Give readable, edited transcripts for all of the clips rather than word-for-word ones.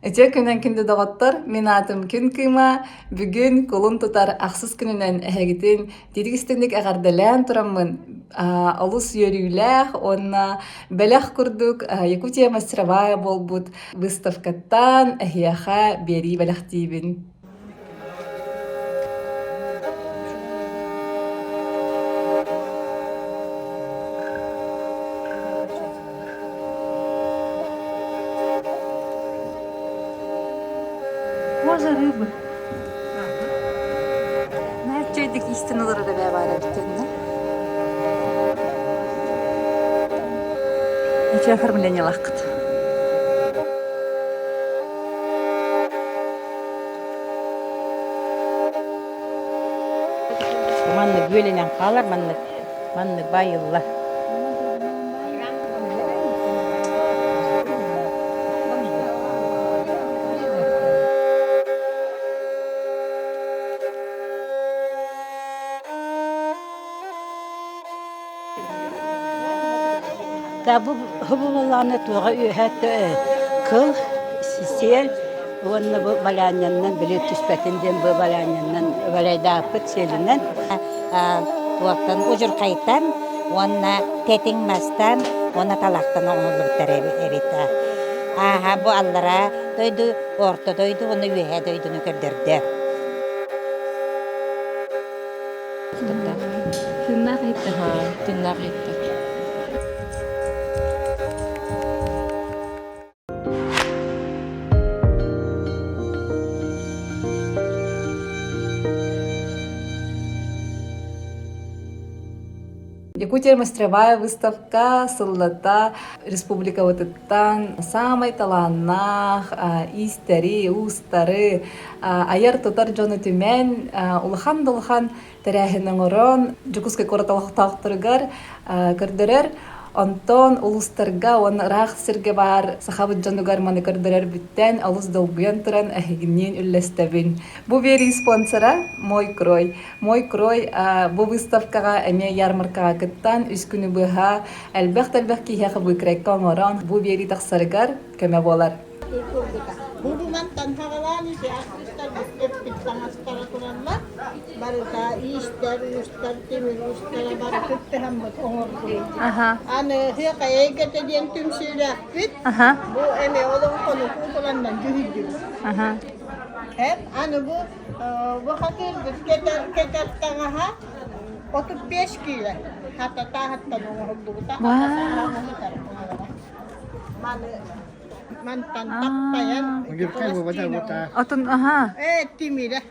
Эте күнен күнді доғаттар, мен атым күн кыйма, бүгін колун тутар ақсыз күнінен әхегітін дедігістіңдік әғардалән тұрамын. Олус йөрүләх, онна бәләх күрдік, Якутия мастеровая болбут выставкаттан әхияха бери бәләх тейбін. Можно рыбы. Nerçeydik istinaları da beraber bittiğinde. Hiç ahırmılen yalakıt. Manlık böylenen kalır, manlık bayıllar. Da bu hıbıvalarını tuğa ühette kıl, sisel, onu bu balanyandan, bile tüspetinden bu balanyandan, balayda apıt selinden, tuğaktan ucur kayıttan, ona tetinmezden, ona talaktan oğuluklar erita. Aha bu allara doydu, orta doydu, onu ühe doydunu kırdirdi. Tünler gitti. Tünler gitti. Якутия мастеровая выставка сыллата республика ватыттан самай таланнах, истери, устары, аяр тутар жону түмен, улахан тәрәхінің орон, жүкізгі кораталықтақтырғар көрдірер, онтон улустарга, он рах сирге бар, сахабыт жонугар маны көрдірер бүттен, алус долбуян тұран әхігінен үлләстәбін. Бу бери спонсора Мой Крой. Мой Крой бу выставкага әме ярмаркага кыттан, үс күні бұға әлбәқ кейхеқі бұйкірекка оңоран, бу бери тақсарыгар көмә болар. Hubungan tanhagalani si artistar biskepit sangaskara turanla barita ister ustar timir ustar bar küttehem bot ongordu. Ane hiya kayegete diyen tüm silahpit bu eme olun konu kutulandan juhiddim. Hep ane bu hakir keter tangaha 35 kilo hatta tahatta ongordu ta. Mane mantan tapayan. Atın, aha. Timire.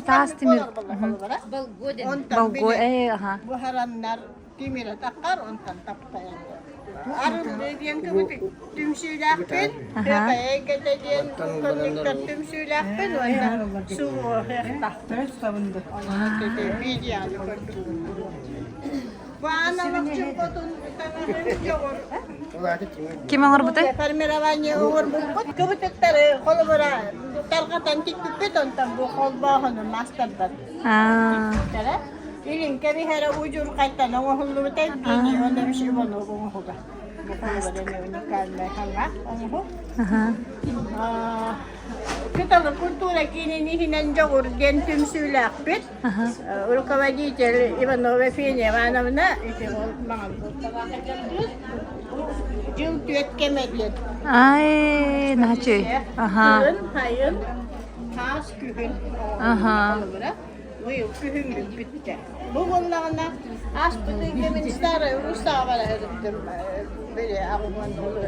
Tas timir. Balgo, aha. Bu haranlar timire takar ontan tapayan. Arun dediyen kebuti tümsülakpin. Kaya ketediyen konniktar tümsülakpin. Ondan suvo hekta. Ondan kete bilyalı kodu. Bu ana vakçın kodun tanıdığın yok. Kim alır bu da? Формирование урбут кыбытыктары холбора таргатан тикпит онтан бу холбаханы мастердар. Тара илин кеби хара ужур кайтан оңохулу битен бини онда биши бону оңохуга. Бу холбора уникальна ханга оңоху. Кыталы культура кинини хинен жогур ген түмсүлакпит. Руководитель Иванова Феня Ивановна ити ол маңа Jıl tüet kemediyen. Ay, naçı. Aha. Hayın, tas kühün. Aha. Bu yıl kühün bitti. Bu bunlarına aspıdın keministarı Rus'a var ediptim. Böyle ağımın dolu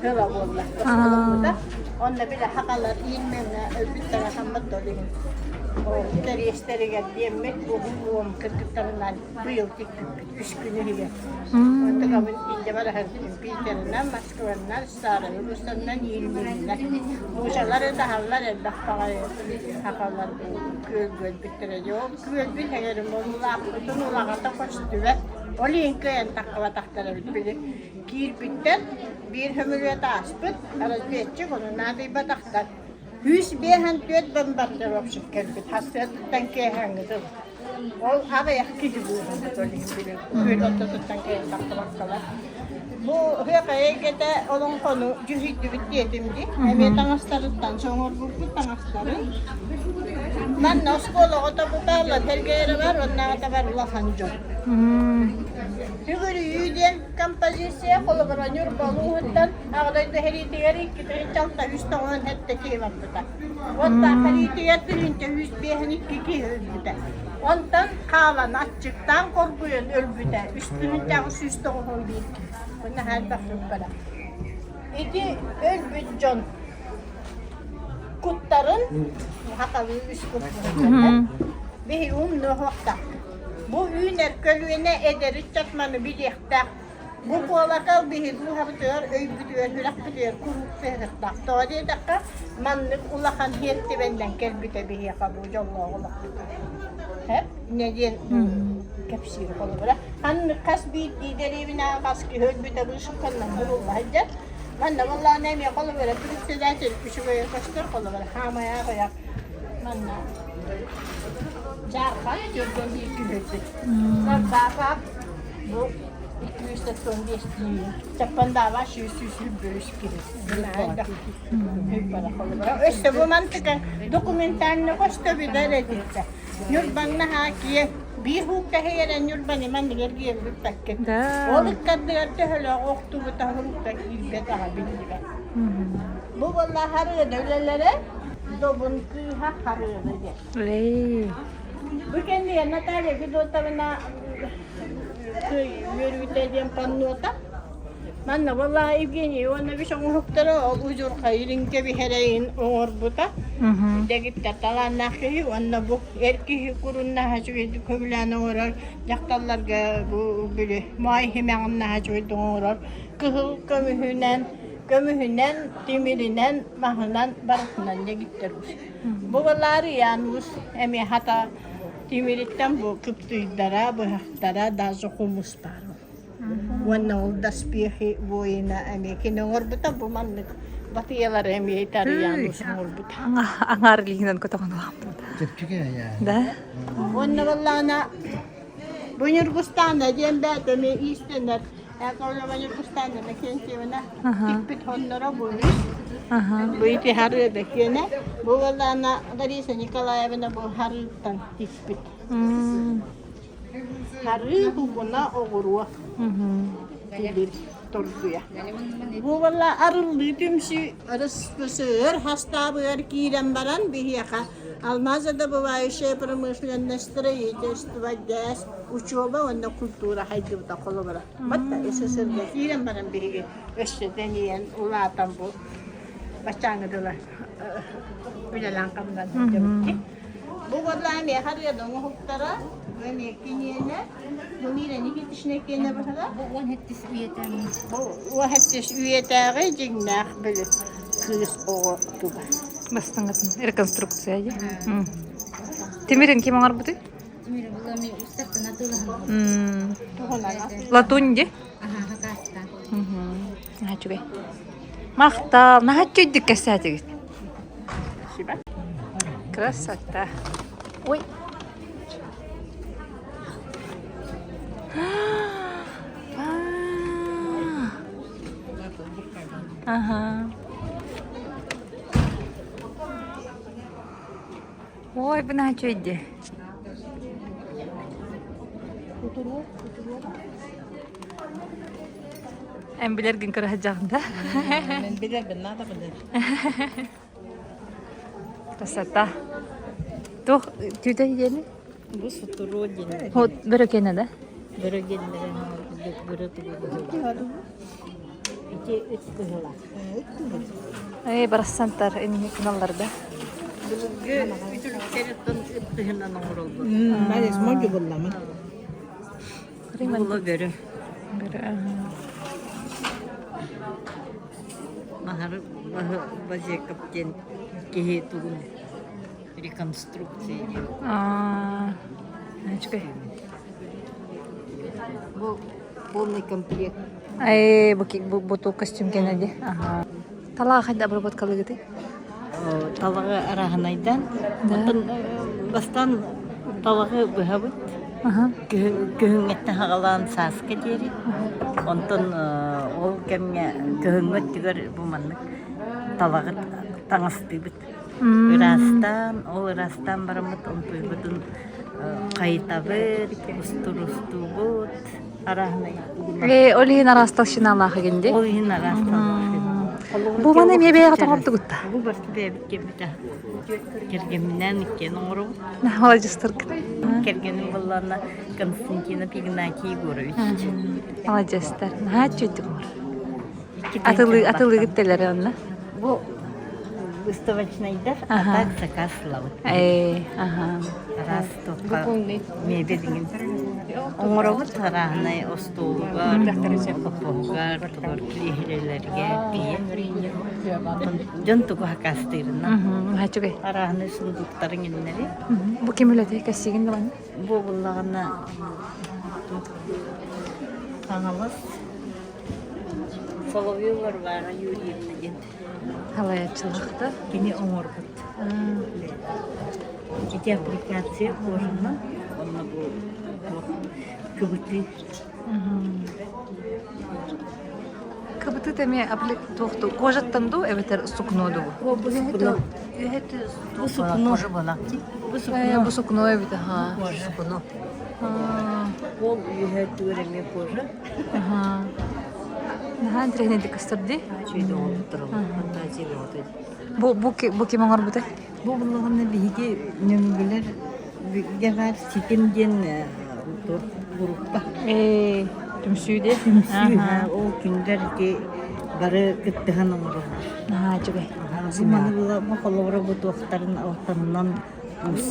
hıla bolla. Onunla bile hakalar ilmemle öbütten akamad dolu. O teriyesteri geldiğimmek bu hukum kırkıtlarından bu yıl tiktik 3 günü hile. Ontakabın ille var her gün Peter'den, Moskva'dan, Sarayı, Rusya'dan 20 günler. Bu şeyleri de havlar elde hakalar göl bitireceği. Göl bitirelim onunla akıtın ulağata koştu ve Olin köyün takıva taktara bitmeli. Kir bitten bir hümüriyete aspıt, arası geçecek onun nadıyba taktar. 154 bombardier opşup geldi. Hasretten keyhangidir. Ol aga yakıcı bu. Böyle bir köy oturttan keyhan taktırmaktalar. Bu hıyakaya gede olan konu cühüydü bitti yetimdi. Hem tanışlarından sonra bu tanışların. Ben de oskola otobutarla tergeyre var, onlara da var ulahancı. Hügürü yüydem kompozisiya kolaboranıyor balığı ağdaydı heriti yeri ki çalta üstte olan hette ki var burada. Onda heriti yatırınca yüz beğenik ki öldüde. Ondan kalan açıktan korkuyon öldüde. Üstünün tağısı üstte olan değil. Bunu her bakıp böyle. İki öldücün kutların hakalı üst kutların. Bir nuhokta. Bu üner kölüne ederi çatmanı bilekte. Bu kolakal bir bu habitör öybütüyor, hülakbütüyor, kuruk fehirtak. Doğru dakika manlık ulakan hiyetti benden kelbüte bir yaka bu jalla olak. Hep ne diyen kapsiri kolu bura. Hanı kasbi liderevine kaski hölbüte bu şıkkandan burulma hacet. Ben de vallahi neymiye kolu bura. Bir sürü çelik bir şey böyle kaçtır kolu bura. Hamaya koyak. Ben de. Jarka jurgon bir iki böldük. Sonra bu 285 değil. Çapan dava şu bölüş gibi. Hep para kolu. İşte bu mantıklı dokumentarını koştu bir derecede. Yurbanna hakiye bir hukka heyeren yurbanı man gergiye bir pakket. Olık kadar öyle oktu bu tahurukta ilbe daha bildiler. Bu vallahi harı devlelere dobun kıha harı Ey. Bu kendi Natalya Gidotavına yürüteceğim pannuota. Manna vallahi Evgeni ona bir şey muhtara ucur kayırın gibi hereyin orbuta. Degitte talan nahi ona bu erkeği kurunna hacıydı köylüne orar. Yaktallar bu böyle muayhemen hacıydı orar. Kıhıl kömühünen, demirinen, mahınan, barıkından da gittirmiş. Bu vallahi yanmış, emi hata demiritten bu kıptıydara, bu haktara da zokumus paro. Wana olda spihi bu ina emi kinongorbuta bu manlık. Batiyalar emi itari yanmış ngorbuta. Angarlihinan ko to kung Da? Wana vallahi na bunur gustana jembete mi istener. Kalau banyak pustan na kenci mana tipit honora bumi. Bu iti hari bekene. Bu wala na dari sa Nikolaya na bu hari tan tipit. Hari hubuna ogurwa. Tidir tortuya. Bu wala arul litim si aras besar hasta bu kiram baran bihiyaka. Almazada bu vayşe pramıslan nestre testvadas uçoba onda kultura haydi da kolobara. Batta esasırda kiram baran bihige öşten yiyen ulatan bu başangıdılar. Bilalan kamdan demek. Bu vallahi ne har ya dong huktara ve ne kiniyene bu mire ne kitişne kene bakala. Bu hettis üyetare jinnak böyle kız o tuba. Бастыңгатын реконструкция ya. Тимирин ким аңар бути? Тимир булами устатта натылхан. Латунь ди? Ага, хакаста. Нахачугай. Мактал, нахачуйдик касатигит. Şiba. Красота. Ой. Ага. Ой, bu ne çöydü? Em bilergin kerajağında. Men bilir ben nada bilir. Красота. Tuh, tüyde yeni. Bu suturu yine. Hot börekene de. Böregenlerin börek İki üç kıhıla. Ay, barasantar ini kanallarda. Üçülük seritten kıhılan oldu. Ben esmar yuvarlamam. Bula börek. Böre. Mahar bazı kapten kehe tugun rekonstruksiya. Aa. Ne çıkıyor? Bu полный комплект. Ay, bu butuh kostüm gene de. Aha. Talağa kadar berbuat kalau gitu. Talağı arahanaydan. Bastan talağı behabet. Aha. Göhüngetten hagalan saska deri. Онтон ол кемге көһөнгөт түгөр бу маннык талагыт таңастыбыт. Ырастан барамыт онтойбутун кайтабыт, устурустубут, арахнай. Олиһин арастал шиналаахы генде. Ол ин арастан. Бу мана мебея таңорду гутта. Бу бартыбе биккебита. Кергемнен кен оңру. Молодецтер. Кергенин болларына Константина Пигнатий Егорович. Молодецтер. Чөйдү бар. Атылы гиттелер онна. Бу выставочныйдар, а так заказ лавыт. Ага. Раз топка мебе деген. Оңробут тарахнай остолугар, попогар, тугар клихилелерге бие. Жон тугу хакастырына. Хачугай. Арахнай сундуктарын еннери. Бу ким үлөтө касигин даган? Бу буллагына аңамыз Соловьевлар бар, Юрьевна ден. Халаячылыкта. Кини оңорбут. Эти аппликация кожана, онна бу кыбыты. Кыбыты теме аплик тохту. Кожаттанду эбетер сукноду. Бу сукно. Бу сукно. Бу сукно эбете ха. Сукно. Ол үйөт өреме кожа. Ага. Нахан тренеди кастырды. Чүйдө олуттуру. Фантазия болот. Бу ким оңор бute? Бу буллагына биги нөмгөлөр гевар ситимден группа. Түмсүйде. Ол күндерге бары кыттыган оңору. Чугай. Зиманы була махаллары бу тохтарын алтыннан ус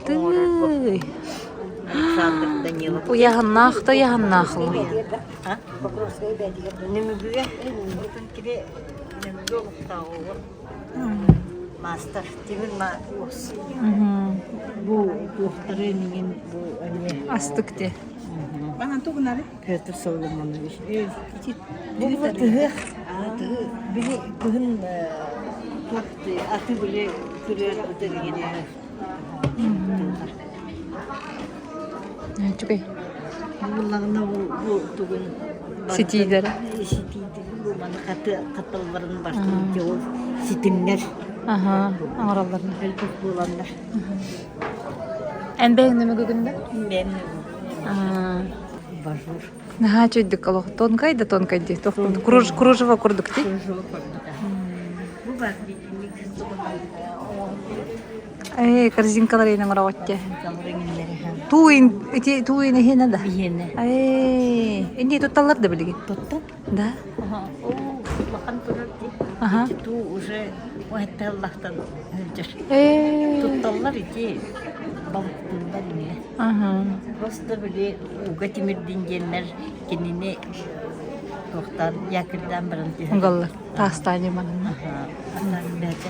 Ты. Александр Данилов. Уяғаннақ та яғаннақлы. Немегüge бүтін кире немеге олықтауы. Мастер, темір ус. Бу тохтары неген бу әне. Астыкте. Бана тугунали. Петр Соломонович. Бу тыгы. Били күн тохты аты биле күрер өтелгене. Чугай. Буллагына бу тугун Сетидер. Сетидер. Бу маны катылбарын баштырып жол ситимдер. Ага, аңыраларына. Элбек буландар. Әнбәң неме күгінді? Мен бажур. Наха чөйдік алох. Тонкайды. Тоқтын. Кружева күрдік ти? Бу бар битинник Корзинкалар енің ұрағатте. камрыгинлери һәм Туйын ехені да? биене. Энди тутталар да білген? Тоттан? Да. О, лахан турарди. Ага. Ту уже уайтта Аллахтан өлжер. Тутталар ити балықтында не. Ага. Просто биле уга тимирдин геннер кенини тоқтан якырдан барынти. Угаллар. Тастани манына. Анан бәте.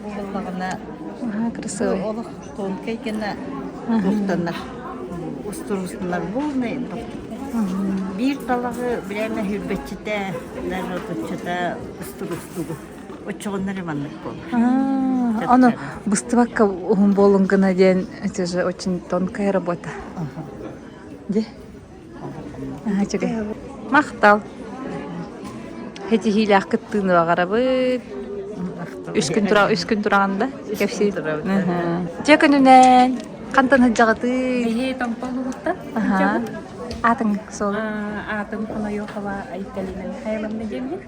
Угаллагына Ага, красивый. олық тонкай кена тоқтанар. Устурустунар болмай. Bir talağı bilene hürbetçide, narotçuda устурустугу. Очоғынары маннык бол. Оно быстывакка болунгана ден, это же очень тонкая работа. Де? Ага, чугай. Мақтал. Хети хилях кыттыны бағарабы. Үш күн турағанда. Кепси. Же күнінен. Қантан хыджағаты. Бихи тамполугутта. Ага. Атың сол. Атым кына йохава айталинен хайламны демди.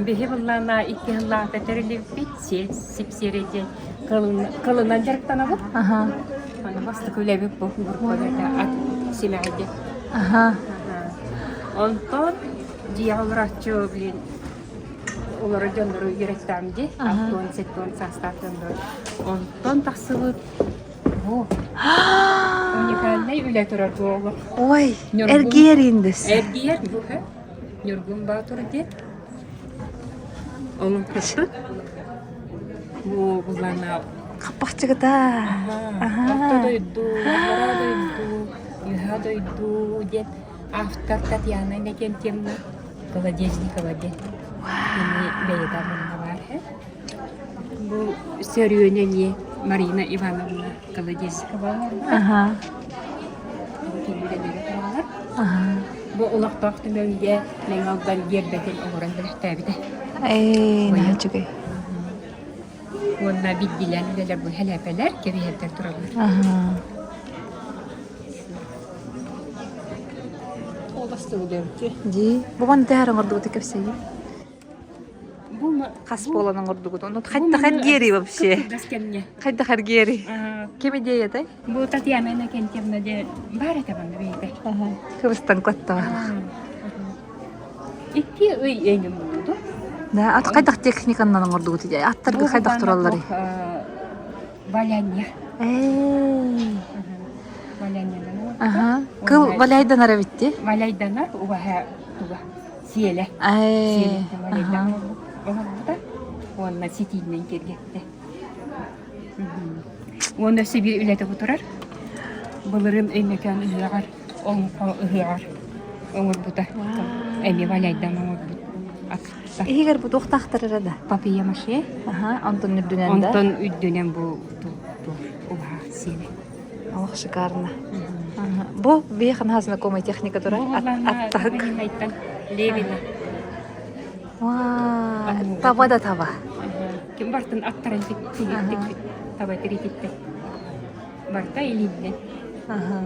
Бихи буллана икки хылла петерли битсе сипсереде кылынан жарктанабы. Ага. Аны басты күлебек бу буркода ат симәде. Ага. Онтон диалрачо билин олар жондору йөрәктәмди. Аттон сеттон састартынды. Онтон тахсыбы бу уникальный үлә турар бу. Ой, эргериндес. Эргер бу һә. Нургун батур ди. Onun kışı bu bulana Kapakçıgıda. Автодойду, Марадойду, Юхадойду, дед автор Татьяна Некентьевна Колодежникова дед. Ini beydanında var he. Bu Sörüyeneli Marina Ivanovna Колодежникова var. Ага. Bu kendileri var. Ага. Bu ulaqtaqtın önce men aldan yerbetin oğran bilahtabide. Нахачугай. Onunla bildiler neler bu helafeler kebihetler dururlar. Ага. Оласты үлерді. Ди. Буган тәһәр аңгырды кепсей. Bu Кас боланың аңгырды. Ну хайтта хәргери вообще. Gaskenne. Хайтта хәргери. Кеме дия тай? Bu Tatyana kentemne de bare tabandı beyde. Ага. Кыбыстан котта. İki öy engin buldu. Да, ат кайдак техниканан аңгырды гути. Аттарга кайдак тураллары. Valyanya. Valyanyadan. Ага. Кыл валяйдан ара битти. Valyaydanar uvaha tuva. Siyele. Ай. Valyaydan. Oğlum da onunla sitinden gelgetti. Onda bir ülete oturar. Bılırın en mekan ıhıgar. Onun ıhıgar. Onun bu da. Emi valyaydan onun bu. Игер бу тохтахтарара да. Papiye maşe. Ага, Антон Нүрдүнән да. Ondan üddünen bu uvaha siyele. Аллах шикарно. Ага. Бу бехан хазна комай техника тура. Аттак. Левина. Ва, таба да таба. Kim bartın attaren tek tabi terikitte. Barta elinde. Ага.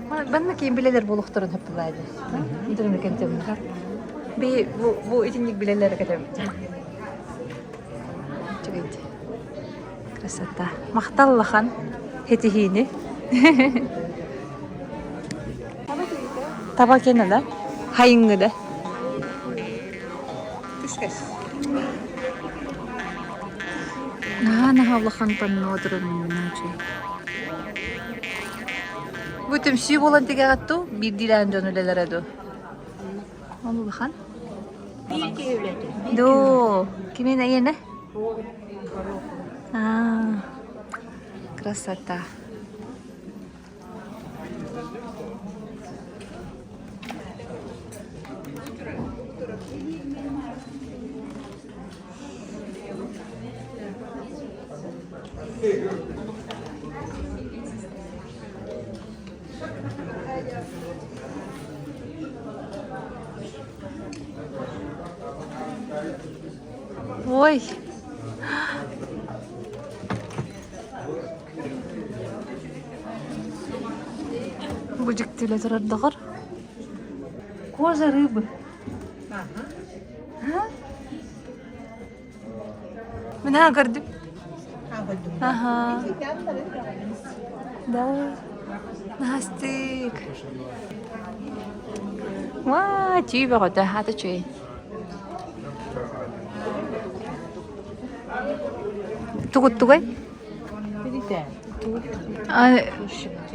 Бәнне кейін билелер болуқтырын хөп булайды. Интернет кентем. Би бу итинник билелер кетем. Чөгейт. Красота. Макталлахан хетихини. Таба кене да. Хайыңгы да. Түшкәс. Нахана хавлахан панно отырын миначи. Бүтүм сүй болан теге атту, бир дилен жөнүлелер эду. Onu bakan. Bir devleti. Do, kimin ayene? Ah, красота. Ой. Бужик тиле турардыгыр. Кожа рыбы. Ага. Мына көрдүм. Ага. Да. Настик. Ва, тюбе года, хата чуй. Тугуттугай?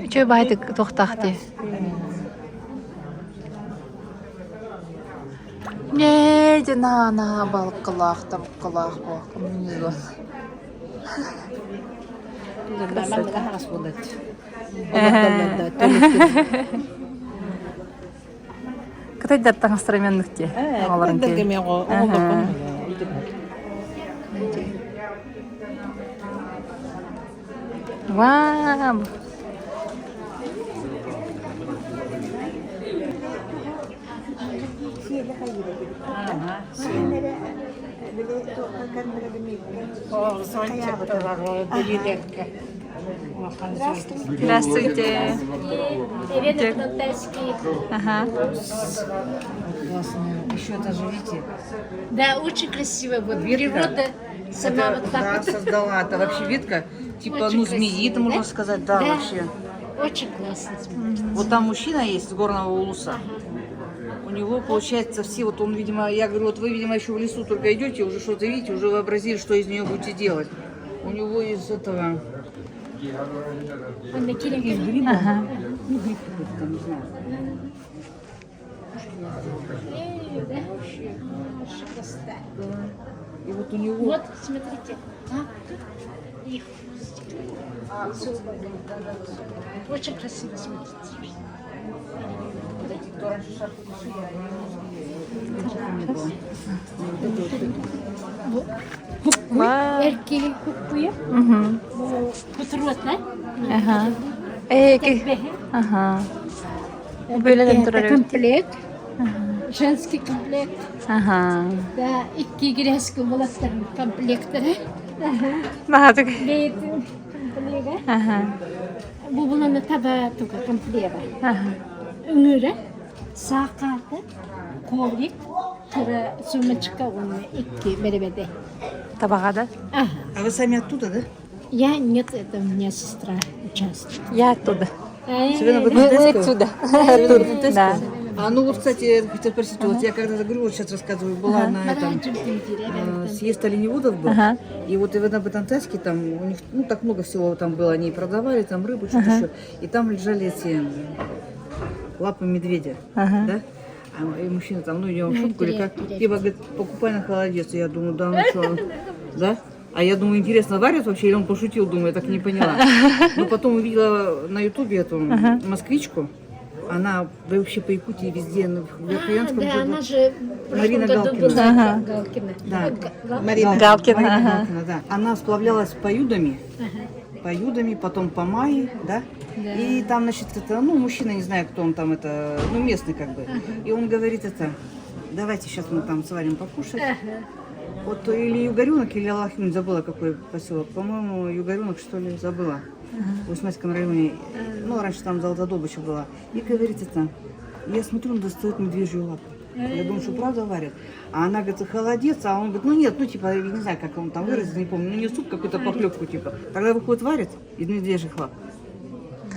Чөй байды тоқтақты. Не, де на балық қылақ, табық қылақ бұл. Коммунизм. Krasota. Has bullet. Кытайдар таңыстыраменлікте. Кендерге мен оғылдырғым. Вау! Здравствуйте. Привет, Наташки. Ага. Классно. Еще даже, видите, Да, очень красиво. Вот природа сама вот так да, вот. создала. Это вообще ветка, типа, Очень ну, змеи, красиво, можно да? сказать, да, вообще. Очень классно смотрится. Вот там мужчина есть с горного улуса. У него, получается, все, вот он, видимо, я говорю, вот вы, видимо, еще в лесу только идете, уже что-то видите, уже вообразили, что из нее будете делать. У него из этого, Он на киле. из гриба, Ага. ну, гриб какой-то, не знаю. Вообще красота. И вот у него... Вот, смотрите. А? Их. Очень красиво смотрится. Erkeği hukkuya. Bu kuturlatlar. Ага. Ага. Böyleden duruyor. Комплект. Женский комплект. Ага. Да, iki грязкий булаттарын комплекттері. Наадык. Лейтин комплегі. Ага. Bu bulanı tabağı tuka kompleği. Ага. Üngüre, saakatı, kovrik, tıra sumachka onu iki beraberde. Табагада. Ага. А вы сами оттуда, да? Я нет, это у меня сестра участвует. Я оттуда. Севена Мы Бадантайского? отсюда. Севена Да. А ну вот, кстати, хотел спросить, вот я когда-то говорю, вот сейчас рассказываю, была на этом съезд оленеводов был, Ага. и вот в Бадантайске там у них, ну так много всего там было, они продавали там рыбу, что-то еще, и там лежали эти лапы медведя, Ага. да? И мужчина там, ну идем в шутку или как, типа, говорит, покупай на холодец, я думаю, да, ну что, да? А я думаю, интересно, варят вообще, или он пошутил, думаю, я так и не поняла. Но потом увидела на ютубе эту москвичку, она вообще по Якутии везде, в Верхоянском Да, году. она же в Марина прошлом году Галкина. была Ага. Галкина. Да. Галкина, Марина ага. Галкина, да. Она сплавлялась по Юдами, потом по Майи, да? И там, значит, это, ну, мужчина, не знаю, кто он там, это, ну, местный как бы. И он говорит это, давайте сейчас мы там сварим покушать. Вот или Югорюнок, или Аллахим, забыла какой поселок. По-моему, Югорюнок, что ли, забыла. В Усманском районе. Ну, раньше там Золотодобыча была. И говорит это, я смотрю, он достает медвежью лапу. Я думаю, что правда варят. А она говорит, холодец, а он говорит, ну нет, ну типа, я не знаю, как он там выразится, не помню, ну не суп, какую-то похлебку типа. Тогда выходит, варит из медвежьих лап.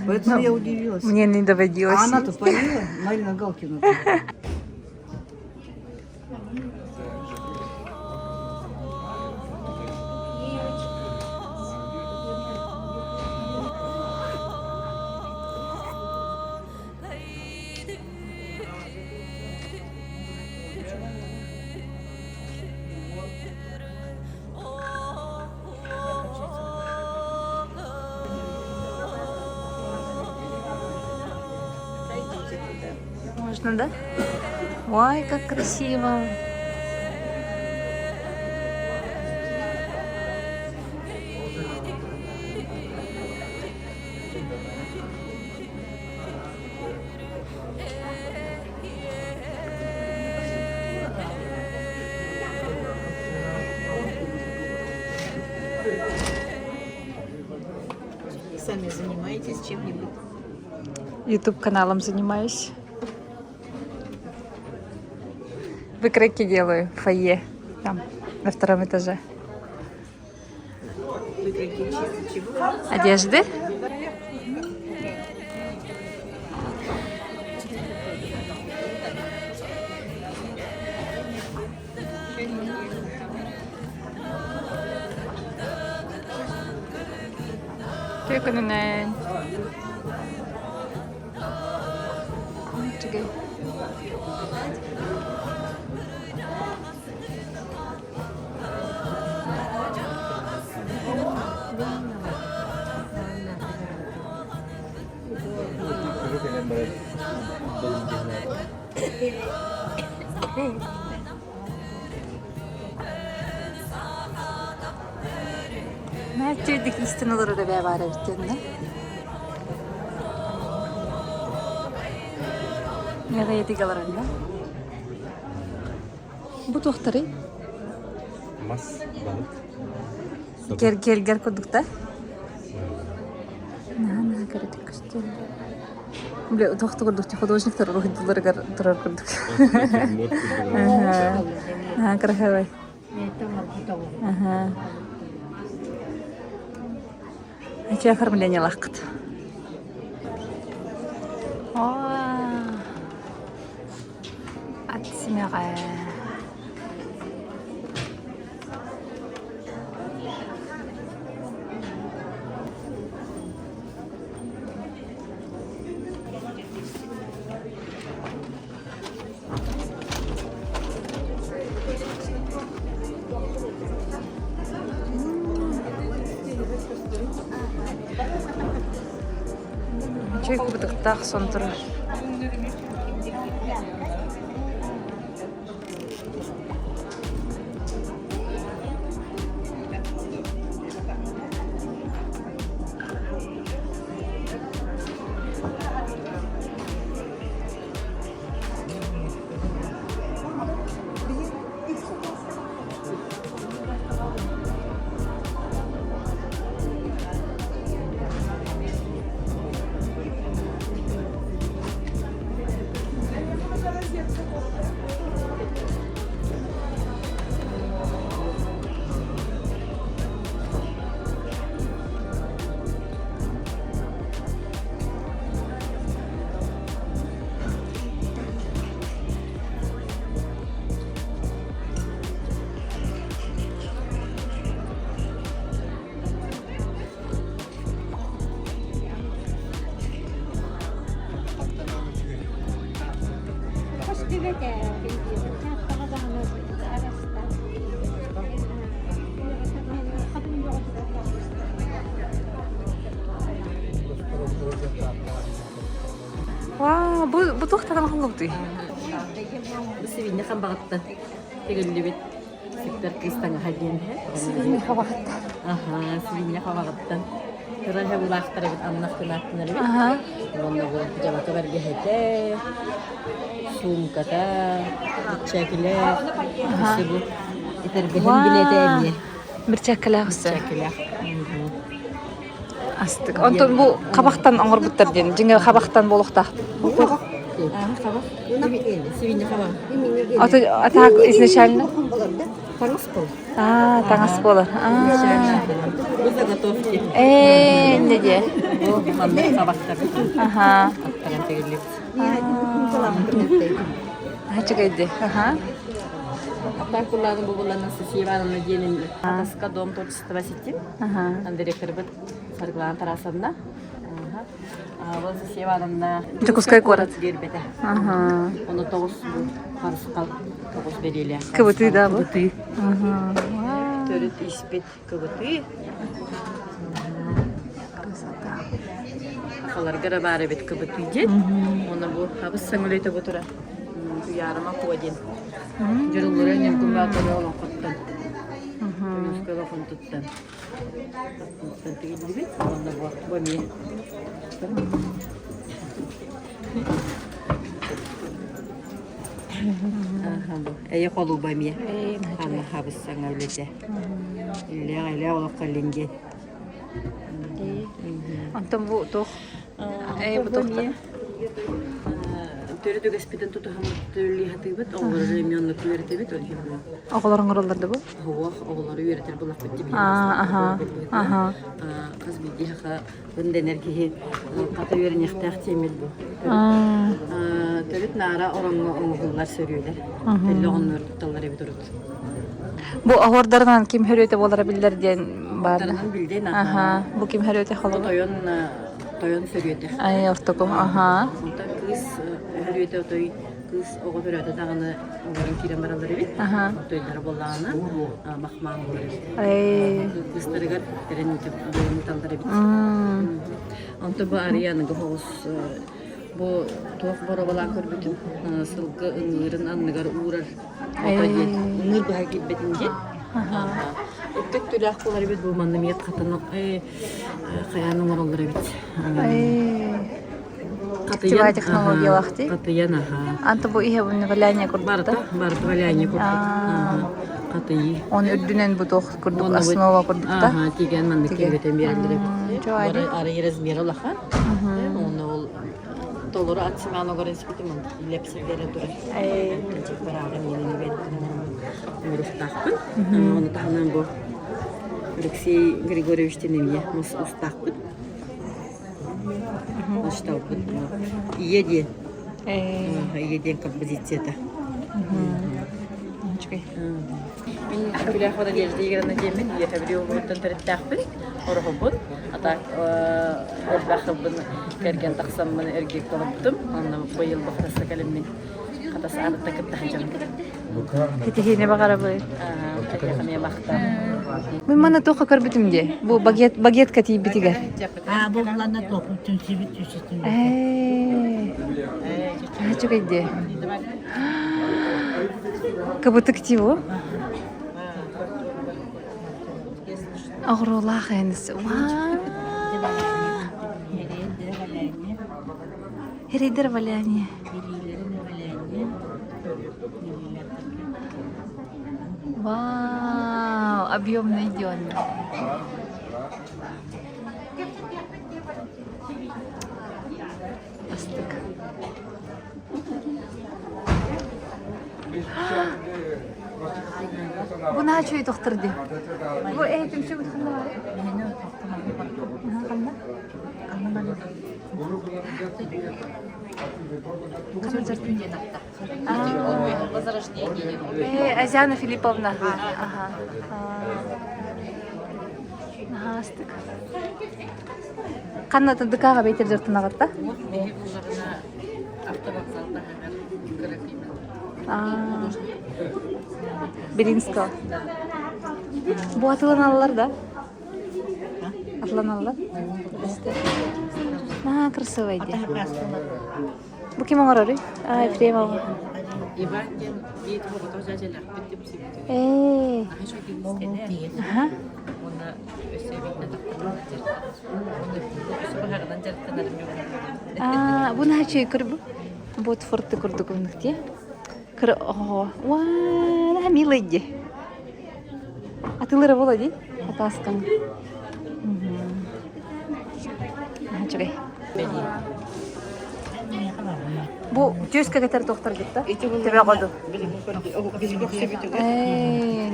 Поэтому я удивилась. Мне не доводилось. А она-то поела, Марина Галкина. Можно, да? Ой, как красиво. Сами занимаетесь чем-нибудь? YouTube-каналом занимаюсь. Выкройки делаю в фойе, там, на втором этаже. Выкройки чисто чего? Одежды. 퇴근은 저기 Mertçedeki istinaları da beraber ettiğinde. Ya da yedigalarında. Bu tohtarı Mas, balık. gel kodukta. На, короче, костюм. Бля, тохты көрдік, художниктар рухидылар тұрар көрдік. Ага, красивый. Ага. Эти оформления лахкат. Атсимяға. Çek bıdıktak sonra. Vaa, bu tohtadan halıbdı. Sevinne kan baqatta. Tegelli bit. Sektor kristanga hadin he. Sevinne kabaqatta. Aha, sevinne kan baqattan. Terus bu laqtara bit annak tunatnar bit. Aha. Wonna bu jabata berge hete. Sumkata. Çekile. Bu. İterbihin bileteni. Bir çekile hısı. Çekile. Astık. Ondan bu kabaqtan ağır bıttır den. Jinge kabaqtan boluqta. Sevinne kan Atak изначально. Tangas kol. Tangас болар. Bu da готовки. Ne diye? Bu mamma kabakta. Aha. Attan tegelli. Hacıgaydı. Aha. Hatta kullandım bu bulanın sesi var ama gelin. Ataska dom topçusu vasittim. Aha. Direktör bir sargılan tarafında. Bu sesi var ama. Çukuskay город. Gerbede. Aha. Onu toğuz bu. Karıskal toğuz beriyle. Kıvıtı da bu. Kıvıtı. Aha. Törüt ispet kıvıtı. Akalar gara bari bit kıvıtı. Onu bu habis sangulete bu tura. Bu yarıma koydun. Jurulları ne kumbatları olan kattan. Kıvıskala kontuttan. Tanti gibi. Onu bu bami. Aha bu. Ey kolu bami. Ana habis sangulete. İlle ola kalinge. Ondan bu toh. Bu tohta. Törüdü gaspeden tutu hamur törlü hatibet. Oğulları remiyonlu küleri tebet. Oğların qırıldı bu. Hava oğulları üretir bu lafı gibi. Aha. Aha. Kız bir diha bundan enerjiyi katı verin ihtiyaç temel bu. Törüt nara oranlı oğullar sürüyorlar. Telli onları tutalları bir durut. Bu ahordardan kim hürriyete olabilir diyen var. Tarafından bildiğin Aha. Bu kim hürriyete olur? Toyon sürüyorlar. Ay ortak o. Aha. Ondan kız hürriyete otoy kız oğul hürriyete dağını onların kiremaraları bit. Aha. Otoyları bollağını bakmağın olur. Ay. Kızları gar terenin talları bit. Ondan bu arayanı gahos bu tuhaf barabalan körbütüm. Sılgı ıngırın anlıgar uğrar. Otayı ıngır bu hakip betince. Tek türlü akılları bit bu mandım yat katını. Kayanın oraları bit. Ay. Катывай технология вахти. Катыян, ага. Anta bu ihe bunu valanya Барта, kurdu. барта валяне курдук. Катыйы. Onu ödünen bu toh kurduk, основа kurduk da. Ага, тиген манды кебетен берилдире. Жоайды. Ары размер алахан. Оны ол толору атсыманы горенспитим он лепсиндере тура. Ay. Кечек барагын енени бердим. Мурустакпын. Оны тахынан бу Алексей Григорьевичтен эмне устакпын. Устакпын. Еден. Еден композицияда. Чекай. Мен күләх вада деждегерне демен, яхабри олуттан тарыттакпын. Орхобун. Ата орбахыбын керген таксаммын эргек болуптум. Аны быйыл бактаса келеммен. Катасы арытта кытта хажам. Кетихине багара bu. Хәмия махта. Мен мана тоқа көрбүтүм де. Бу багетка тийбитигер. Бу булана топун түнсүбүт түшүтүн. Чугайде. Кабутыктиву. Агролах энис. Херидер валяне. Вау, объемный идет. Астык. Bu ne açıyor doktor diye. Bu eğitim şu bütün var. Азиана Филипповна. Ага. Астык. Канната дыкага бейтер жыртын агатта? Белинского. Bu atılanallar da. Atılanallar. Ha, красивый де. Bu kim olur? Ефремова. Ага. Bu ne şey kırbu? Bu tfortu kurduk onu diye. Kır, oh, wah, nah milih. Atılır bola di, ataskan. Nah, coba. Bu cüz kadar doktor gitti. Tiba kodu.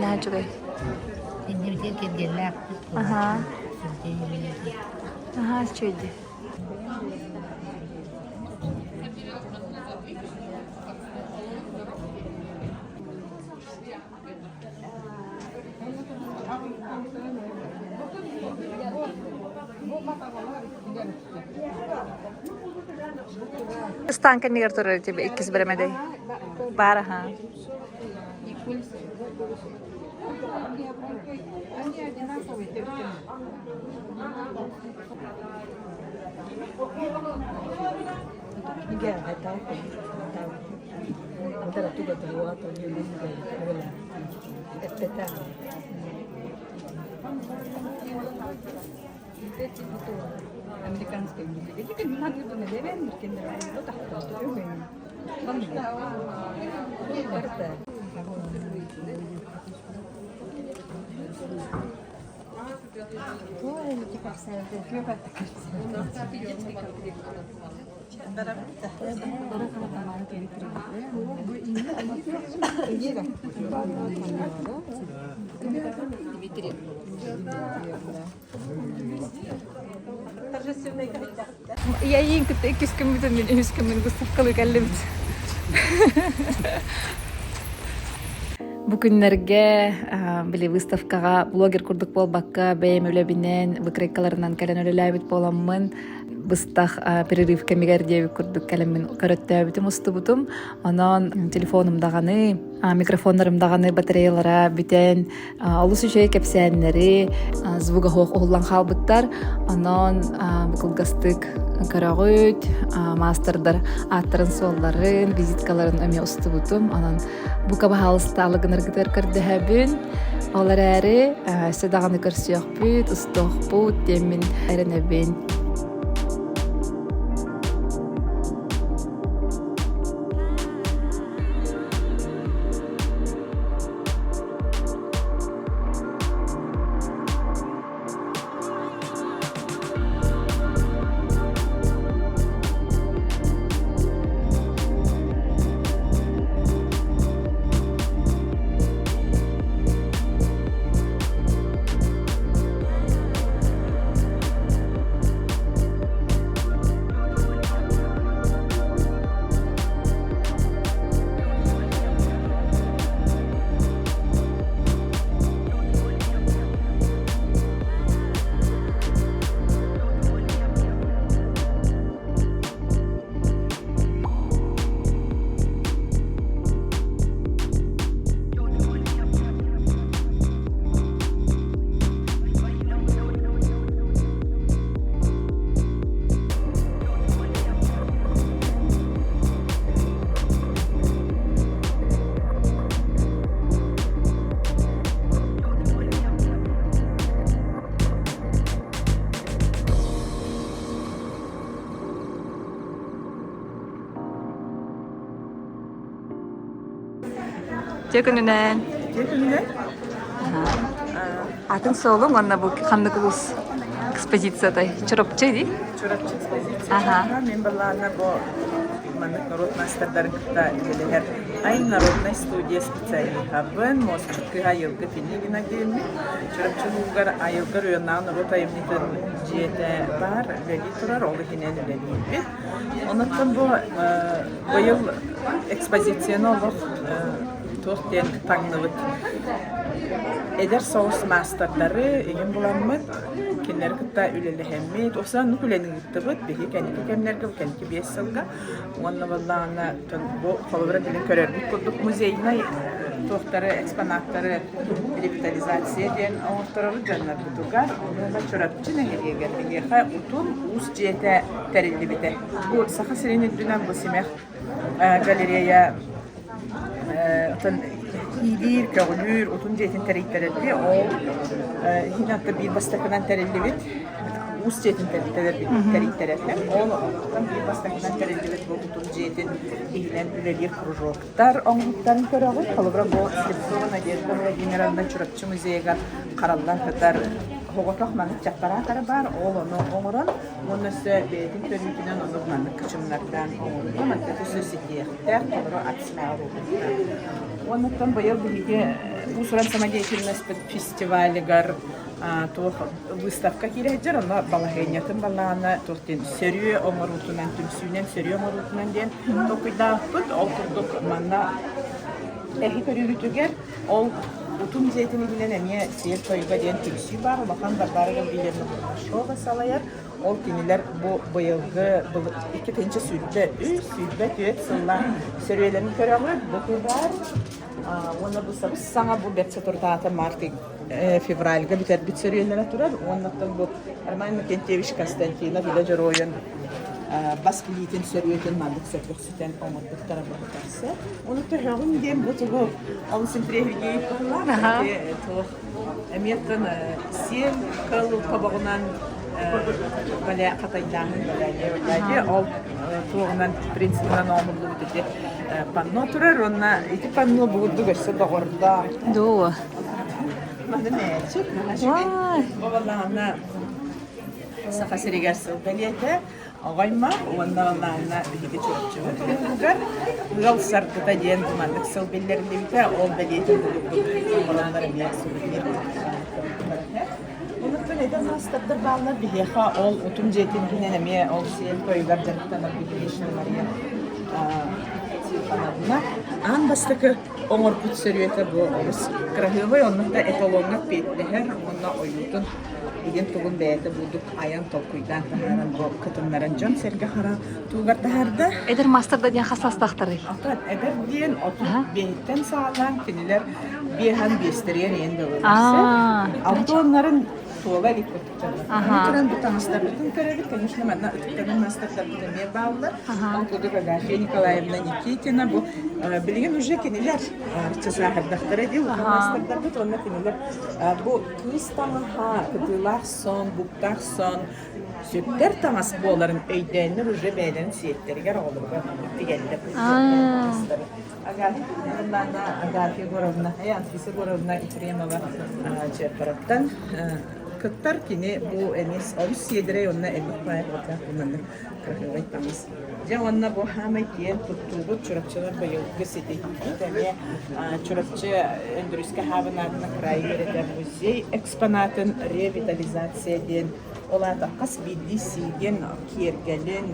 Nah, coba. Aha. Aha, coba. Stanka negar turur тебе ikis beramede. Bara ha. Американская язык. Это не надо было, наверное, вот так просто. Я ең күтті 200 күн мен 100 күн мен Густавкалы кәлімді. Бу күннәргә биле выставкага блогер курдук болбакка бәйем өләбинен выкройкаларынан кәлән өләбит боламмын. Быстах перерыв кемигер диye курдук кәләмен көрөттәбитим устубутум. Анан телефонумдаганы, микрофоннарымдаганы батареялара бүтән алыс үчей кепсәннәре, звуга хох уллан халбыттар. Анан букылгастык карагыт, мастердар аттарын солларын, визиткаларын өме устубутум. Анан бу кабахалысталыгыныр гытыр кырдыһабын. Алар әре седаганы көрсөкпүт, устохпут, демин эренебин. Текүнүнен. Атын соолуң онна бу ханныгылус экспозициядай чоропчы ди. Чорапчы экспозиция. Ага. Мен балана бо маннык народ мастерларын кыта илелер. Ай народная студия специальный хабын мосчукка айылгы филигина гемми. Чорапчы лугар айылгы районнан народ айымнитен жете бар вели турар олы хинен илелер. Онуттан бу быйыл экспозицияны олох тохтен таңныбыт. Эдер соус мастерлары еген буламмыт. Кинер кытта үлелехеммит, осан нүкүленин гыттыбыт, беги кәнеки кәмнерге, кәнеки бессылга. Онна баллана бу холовра билин көрөрбүт курдук музейна тохтары, экспонаттары ревитализация ден оңтарабы жаннар бутугар. Онна чорапчы нехерегер бегеха утун ус жете терилибите. Бу саха сирени дүнен бу семех галерея İdir, köylür, otun cetin teriklerdi. O hinatta bir bastakından terilibit. Us cetin teriklerdi. Ondan bir bastakından terilibit bu otun cetin ihlen ülelir krujoktar. Ondan körağın kalıbra bu stepsona geldi. Generalda çorapçı müzeyga karallar kadar Hogotak manık çakparakları var, oğlanı oğuran, onun üstü beytin törüntüden onu manık kıçımlardan oğurdu, manık üstü sikiyekler, olur atsmaya oldu. Ondan bayıl bilgi, bu suran sama geçilmez bir festivali gar, выставка кирәҗәр, аны балаһенятын баланы тортен серию оморутунан тümsünen серию оморутунан ден токыйда бит олтурдук манна эхи көрүлүтүгер ол утун зетини билен эме сер тойга ден тümsü бар, бахан барлары билерне шоға салаяр. Ол кинилер бу быйылгы 2-нче сүлбе, 3 сүлбе төт сылла серияларын көрәләр, бу бар. Оны бу саңа бу бетсе туртата март февральга битер бит сериялары турар. Оннан бу Арман Кентевич Константина биле роен баскилитин серияларын мандык сәтлекситен омырдык тарабы тарсы. Оны төгөн дем бу тугу ал синтрегиге калар. То эметтен сел калу кабагынан Баля катайдагы баля ол тугунан принципинен омулду битти панно турар, онна ити панно булду гөссө догорда. До. Мана нечик, нашыгы. Балана саха сиригерсел балете, агайма, онна балана биги чөпчү. Бугар гал сартыта ден мандык сел беллеринде бите, ол балете булду. Баландар эмес субир. Neden hastadır bağlar bir yaka ol otum jetin dinlemeye ol siyel koygar jantan bir işin var ya kanadına an bastıkı omor put seriyete bu olus krahıvay onun da etalonga petli her onunla oyutun bugün tuğun beyete bulduk ayan tokuydan taharan bu kıtımların can sergi hara tuğgar taharda Eder masterda diyen hassastaqtırı. Atat eder diyen otup beyitten sağlan kiniler bir han bestiriyen yende olursa altı onların tuğla gitmektedir. Turan bu tanıştırdıkın köredik, конечно, madna ötüklerin mastırdıklarına bağlılar. Onkuduk Agafya Nikolayevna Nikitina bu bilgin уже kiniler çözahırdıkları değil, mastırdıkları onunla kiniler bu kız tamaha, kıtılar son, buktar son, sütler tamas bu onların öydenilir уже beylerin siyetleri gar olur. Diğerinde Agafya Gorovna, Anfisa Gorovna Ifremova Çerparat'tan Kıttar kini bu enis olus yedire onunla elbik bayağı ortak bunlarla kırıklaytamız. Ja onunla bu hamekiyen tuttuğu çorapçılar bayılgı seti demeye çorapçı endüriske havanatına kırayı vereden muzey eksponatın revitalizasyon eden olada kas bildi silgen kiergelin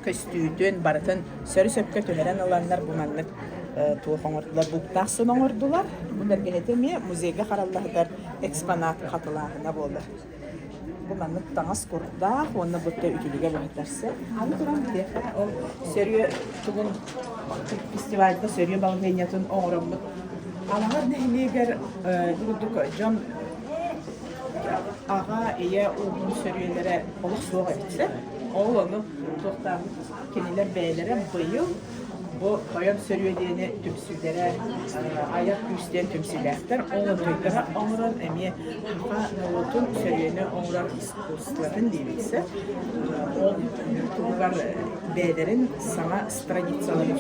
köstüdün baratın sarı söpke töheren olanlar bunlarla tuğan ordular, buktağsın ordular. Bunlar genetemiye muzeyge karallahlar eksponat katılarına bollar. Bunlarla tanış kurda, onunla botta ütülüge boğutarsa. Anı duran bir defa, o seriyo tuğun festivalde seriyo balgeniyatın oğramlık. Ağlar nehliyeger durduk, John ağa eye oğlun seriyolere oluk soğuk etse, oğlunu tohtan keniler beylere bayıl Bu koyan sörüyediğini tümsülere, ayak üstten tümsülerler. Onun tüyleri oğuran emi haka nolutun sörüyeni oğuran ıslatın değilse, o tuğlar beylerin sana tradisiyonel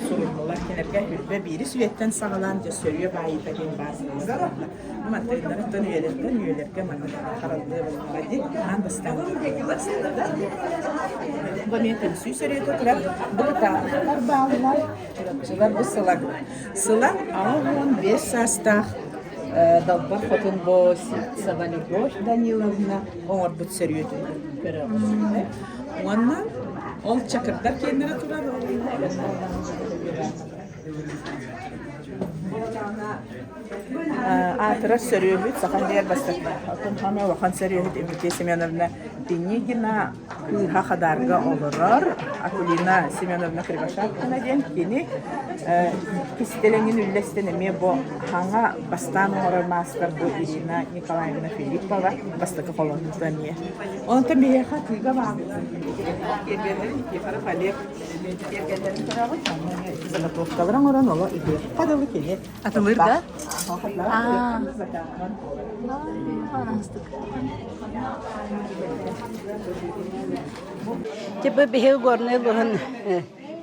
sorumlular kenerge hürbe biri süvetten sağlanca sörüye bayita gen bazı ama tüylerden üyelerge haraldığı bunlara değil, andastan bu men tümsü sörüyede turar, bu da bağlılar, çırapçılar bu sılan. Sılan ağın 5 sastaq dalbar fotun bu Savalibor Danilovna oğur bu sörüyede görüyorsunuz. Ondan ol çakırlar kendine turar. Atıra sörüyübüt, sakan diğer bastaklar. Atın hama vakan sörüyübüt Emilke Semyonovna Denigina kıyha kadarga olurur. Akulina Semyonovna Krivaşak'ına den kini kistelengin üllestenemi bu hanga bastan orar master bu Irina Nikolayevna Filippova bastakı kolonuzda niye. Onun tabi heyha kıyga var. Yergenlerin iki para kalep. Yergenlerin tarafı zagatrovkaların oran ola idi. Kadalı keli. Atılır da? Tabi bir görünüyor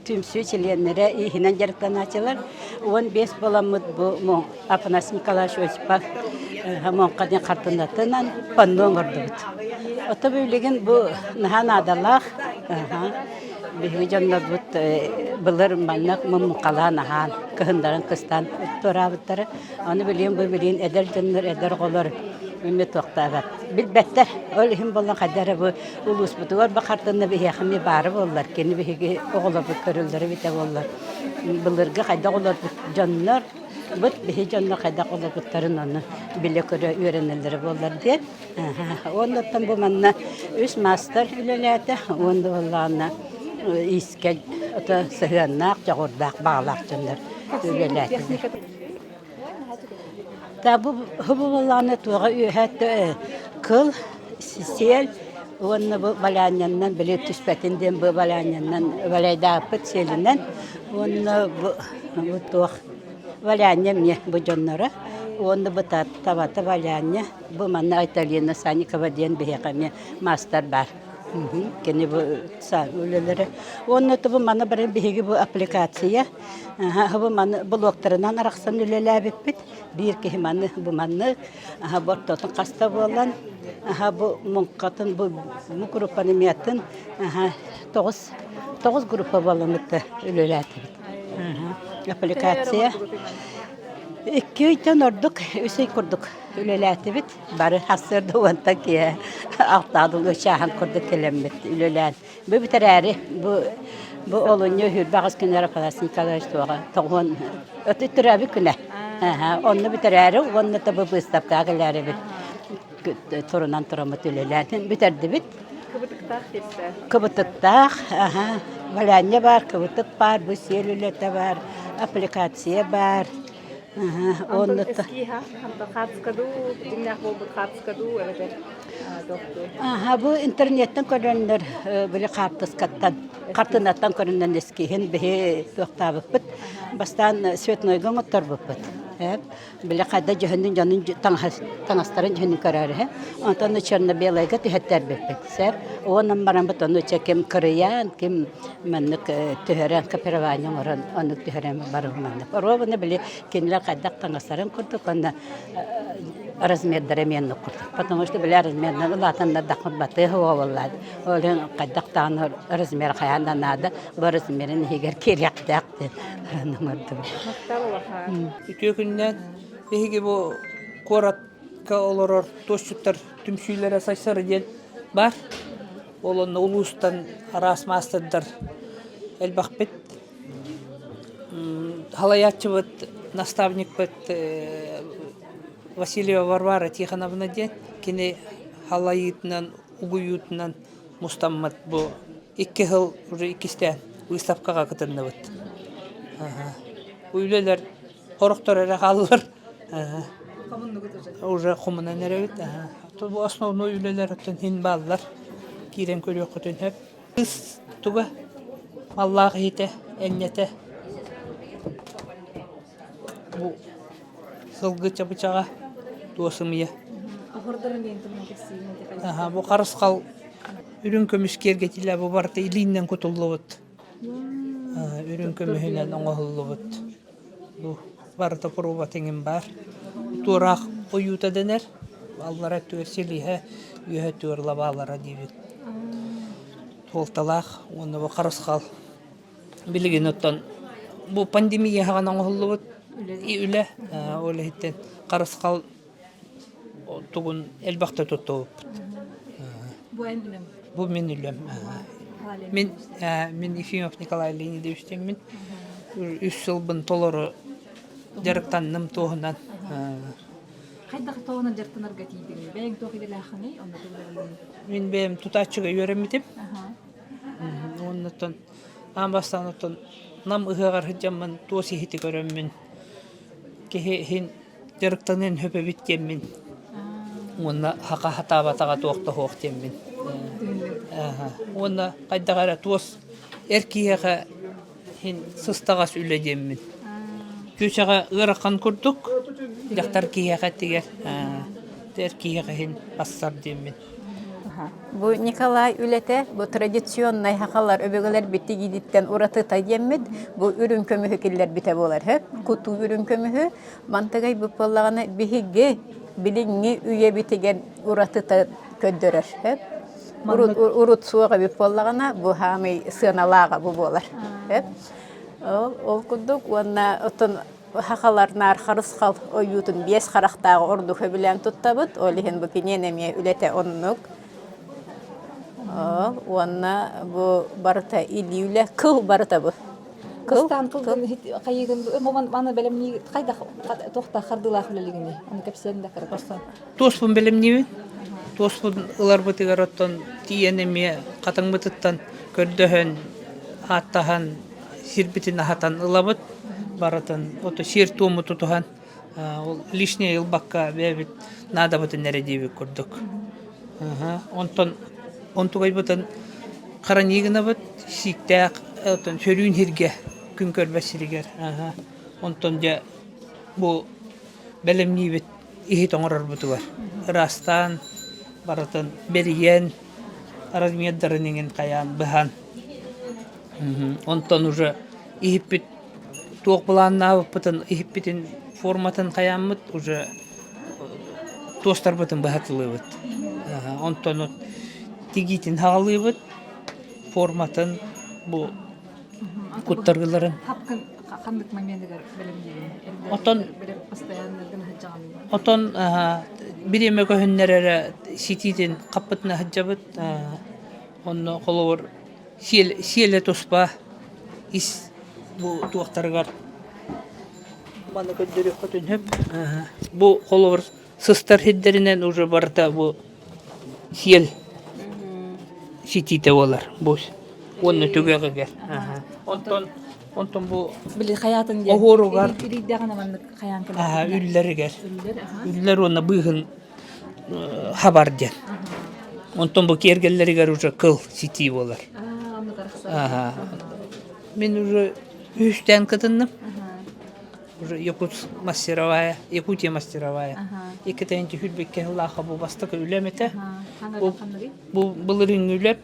tümsü çileyenlere ihinen yarıktan açılar. 15 bulamıd bu mu Afanas Nikolaş Osipov hamon kadın kartındatınan pandon vardı. Otobüslegin bu nahan adalak bir canlar but bılır mannak mumukala nahan kıhınların kıstan torabıtları onu bileyim bu bileyim eder canlar eder olur. Ümmet vaktavat. Bilbetter ölüm bolan kadar bu ulus butuvar bakartında bir yakını barı bollar. Kendi bir oğula bu körülleri bite bollar. Bılırga kayda olur canlar. But bir canlar kayda olur butların onu bile köre öğrenenleri bollar diye. Ondan bu manna üst master ilerledi. Onda vallahi iskel ata sığınak çağırdak bağlak canlar ilerledi. Tabu hıbıvalarına tuğa üyette kıl, sel, onu bu balanyandan bile tüspetinden bu balanyandan balayda apıt selinden onu bu tuğa balanyam ne bu canlara onu bu tabata balanya bu manna İtalyana sani kavadiyen bihekami master bar. Kene bu sağlıları. Onun da bu mana bir bu aplikasya. Bu mana bloklarından araqsan üleler bit. Bir ki mana bu mana bortotun qasta bolan. Bu munkatın bu grupanimiyatın 9 grupa bolanıtı üleler bit. Aplikasya. İki tane orduk, üsey kurduk. Ülelati bit, bari hasırda vanta ki altadılı şahan kurduk kelimmet ülelen. Bu bitereri, bu olunca hür bağız günler falan Nikolaş Tuğa, toğun ötü türebi güne. Onu bitereri, onu da bu istaptağıları bit. Torunan toramat ülelen, biterdi bit. Kıbıtıktağ, valanya var, kıbıtık var, bu selülete var, aplikasya var. Onun eski ha, kartskadu, dinler bu kartskadu evet. Doktor. Bu internetten görünür böyle kartınattan görünen eskihin bir doktor bit. Bastan Svetnoyga motor bit. Hep böyle kadar cehennem canın tanastarın cehennem kararı. Ondan içerine belayga tihatter bit. Sep o numara'n batonu çekim kırıyan kim menlik tüheren kaperavanya moran onu tüheren barımanlık. Orada böyle kendiler kadar tanastarın kurduk onda размердері мен құрдық. Потому что білер размерді латында дақын баты хова болады. Олен қайдақтан размер қаяндан ады, бұл размерін егер керек дәқті. Үтөкүннен беги бу коратка олорор тошчуттар түмсүйлөрө сайсары ден бар. Олонны улустан арас мастырдар элбак бет. Халаятчы бет, наставник бет Васильева Варвара Тихоновна ден кене халайытынан, угуютынан мустаммат бу 2 жыл уже 2-стен выставкага кытынны бет. Үйлелер хорохтор эре калылар. Уже хумунан эре бет. Бу основной үйлелер өттөн хин баллар. Кирен көрөк өтөн хеп. Кыз туга Аллах ите эннете бу сылгы чабычага туосымыя. Ахордарын дейін тұрмын кексейін. Бу карыскал үрүн көмүскерге тиле бу барты илинен кутуллубут. Үрүн көмүһүнен оңоһуллубут. Бу барты проба теңин бар. Турак оюта денер. Аллара төрселиһе үйө төрлабалара дибит. Толталах оны бу карыскал билигин оттон бу пандемия хаган оңоһуллубут. Үле олехтен карыскал тугун элбакта тоттоп. Бу әнділім. Бу мен үлем. Мен Ефимов Николай Леонидовичтен мен 3 жылбын толору жарыктанным тоғынан. Қайдағы тоғынан жартынарға тейдіңі? Бәйін тоғыды ләқыны? Мен бәйім тұтачыға өремедім. Оннытын, амбастан ұтын, нам ұғығар хыджамын тосы хеті көремін. Кехен жарыктанын хөпі біткенмін. Онна хақа хатабатаға тоқты хоқтенмін. Онна қайдағара тос әркияға хен сыстағас үледеммін. Көшаға ұраққан күрдік, жақтар кияға тегер, әркияға хен ассар деммін. Бу Николай үлете, бу традиционный хакалар өбөгөлөр битти гидиттен ураты тайеммит, бу үрүн көмүхү киллер бите болар хеп, куту үрүн көмүхү, мантагай бу поллаганы бихиге билинги үйе битиген ураты та көддөрөр хеп. Урут суга бит поллагана бу хами сыналага бу болар хеп. Ол кудук уна отон хакаларнар харыскал оютун 5 карактагы орду хөбүлән туттабыт, олихен бу киненеме үлете оннук. Уанна бу барта илиуле кыл барта бу. Кыстан кылдын кайыгын мана белемни кайда тохта хардылах билигини. Аны кепсенде карапастан. Тоспун белемнибин. Тоспун ылар бытыгар оттон тиенеме катың бытыттан көрдөһөн аттахан сирбитин ахатан ылабыт баратын ото шер тому тутухан ол лишний ылбакка бебит надо бытын нередиби көрдүк. Онтугай бутын каранигына бут сиктак отон сөрүн хирге күн көрбөсүрүгөр. Онтон же бу белемнибит ихи тоңорор бутугар. Растан баратын бериен размердеринин каян быхан. Онтон уже ихиппит тоқ буланна бутын ихиппитин форматын каянмыт уже тостар бутын бахатлыбыт. Онтон тигитин хаалыбыт форматын бу куттаргыларын. Хапкын кандык моментигер белемни. Отон постоянно гына хаджаган. Отон биреме көһүннәрәре ситидин капытна хаджабыт. Онно колор сиеле тоспа ис бу туактаргар. Мана көддөрү көтүн хөп. Бу колор сыстар хиддеринен уже барта бу сиел ситите олар бу. Онны түгәгәр. Онтон бу Били хаятын де. Огоругар. Ириддагана мандык хаян келет. Үлләргә. Үлләр онна быгын хабар ден. Онтон бу кергелләргә уже кыл сити болар. Аны каракса. Мен уже үстән кытынным. Уже Якутия мастеровая. Екатеринки хүлбекке Аллаха бу бастык үләмете. Бу былырын үләп.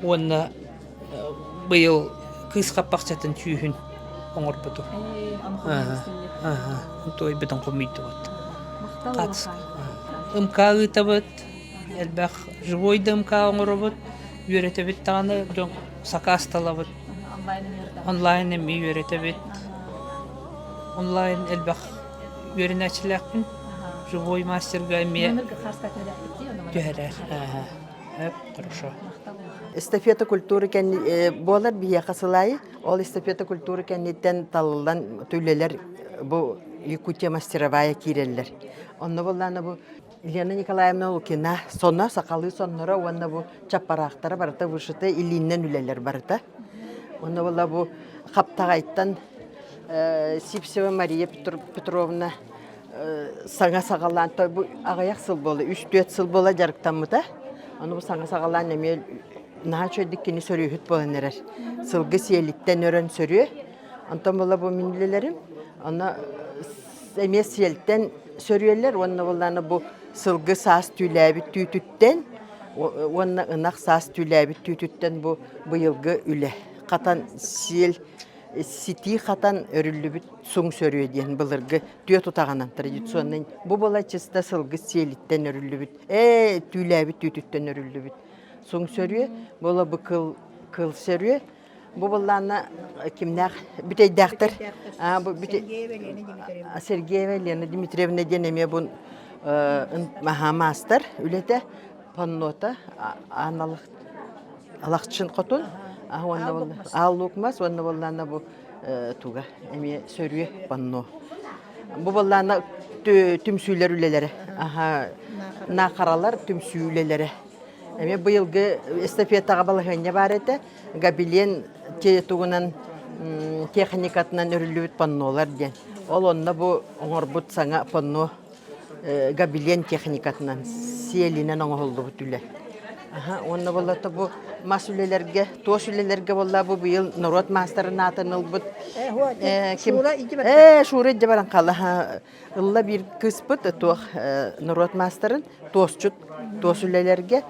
Онна быйыл кыз каппакчатын түйүн оңор буту. Той бетон комитет вот. Кац. МК ытабыт. Элбах живой МК оңоробут. Үйрөтөбүт таганы жон сакасталабыт. Онлайн эми үйрөтөбүт. Онлайн элбах үйрөнөчүлөкүн. Живой мастерга эми. Жөһөрөр. Хорошо. Эстафета культуры кен болар бия касылай. Ол эстафета культуры кеннеттен таллан түлелер бу Якутия мастеровая киреллер. Онно болланы бу Елена Николаевна Лукина сонна сакалы соннора онно бу чапарактары барта вышыты илиннен үлелер барта. Онно болла бу каптагайттан Сипсева Мария Петровна саңа сагалан той бу агаяк сыл болу 3-4 сыл бола жарыктанмыта. Аны бу саңа сагалан эме naha çöydük kini sörühüt bolan erer. Sılgı siyelitten örön sörüyor. Ondan bola bu minlelerim. Ona emye siyelitten sörüyorlar. Onunla bolana bu sılgı sas tüylebit tütütten. Onunla ınak sas tüylebit tütütten bu yılgı üle. Katan siyel siti katan örüllübüt soň sörüyor diyen bılırgı tüye tutağanan tradisyonun. Bu bola çısta sılgı siyelitten örüllübüt. Tüylebit tütütten örüllübüt. Soň sörüyor. Bola bu kıl sörüyor. Bu bollarına kimler bütey dağıtır. Bu bütey Sergeyeva Elena Dimitrievna denemiye bu master ülete pannota analık alakçın kotun. Ağlıkmaz, onun bollarına bu tuga emiye sörüyor panno. Bu bollarına tümsüler ülelere. Nakaralar tümsülelere. Emiye bu yılgı estafetaga balahanya var ete. Gabilyen tuğunan teknikatından örülübüt pannolar diyen. Ol onna bu oňorbut saňa panno gabilyen teknikatından siyelinen oňoldu bu tüle. Onna bollata bu masülelerge, toşülelerge bolla bu yıl Norot Master'ın atınılbıt. Şura ije baran kala. Illa bir kıspıt toh Norot Master'ın tosçut toşülelerge.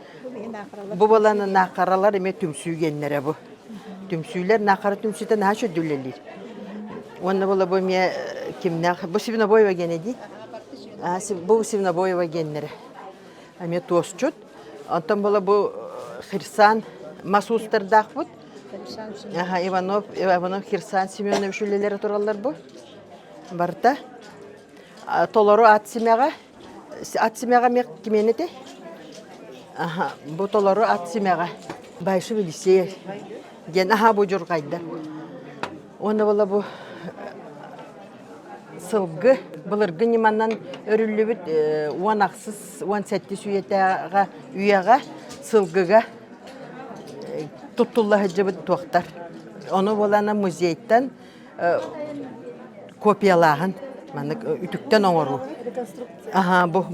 Bu bolanın nakaralar eme tümsügenlere bu. Tümsüler nakara tümsüten ha şu dülelir. Onna bolla bu me kimne bu sivna boyva gene di. Bu sivna boyva genlere. Ame tosçut. Ondan bolla bu Хирсан Масустардах бут. Иванов Хирсан Семенович өлелері туралар бу. Барта. Толору атсимега мек кименете. Бу толору атсимега. Байшы билисе. Ген бу жургайда. Оны бола бу сылгы былыргы неманнан өрүлүбүт уанаксыз 17 сүйетага үйага сылгыга туттулла хыжыбыт туактар. Onu bolana muzeyten kopyaлаган, маны ütükten оңору.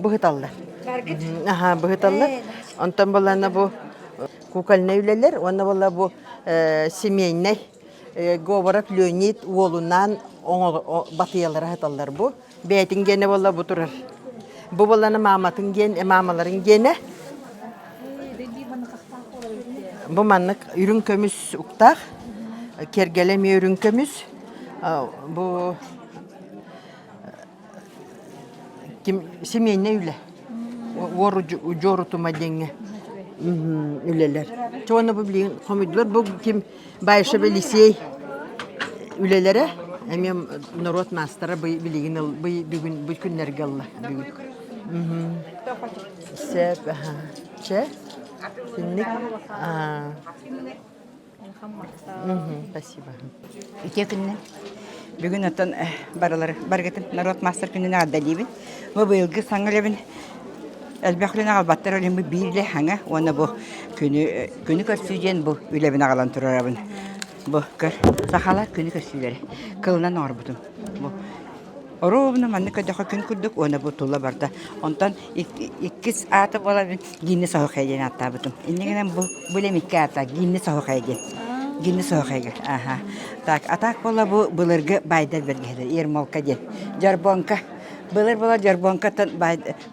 Bu hıtallar. Bu hıtallar. Ondan bolana bu kukal nevleler, ona bola bu semeyne Говоров Leonid oğlundan batıyalara hıtallar bu. Beytin gene bola bu turar. Bu bolana mamatın gene, mamaların gene. Bu manlık ürün kömüs uktaq, kergeleme ürün kömüs. Bu kim semeyne üle. Jorutuma denge. Üleler. Çoğunu bu bilin komüdüler. Bu kim Bayşe ve lisey ülelere. Emem Norot Master'a bilin bugün bu günler galla. Sep Çe. Günlük. Спасибо. İki günden bugün otan bargatın Narot Master gününe adalibin. Bu yılgı sangalabin elbette albattır öyle bir birle hanga ona bu günü körsüyen bu ülebin ağalan turarabın. Bu kır sahalar günü körsüleri kılınan orbudum. Bu Orovna manne kadar gün kurduk ona bu tulla barda. Ondan ikis atı olabilir. Ginni soğukaygen hatta butum. İnegenen bu lemikka ata ginni soğukaygen. Ginni soğukaygen. Tak atak bola bu bulurgu baydar bergeler. Ermolka den. Jarbonka. Bulur jarbonka tan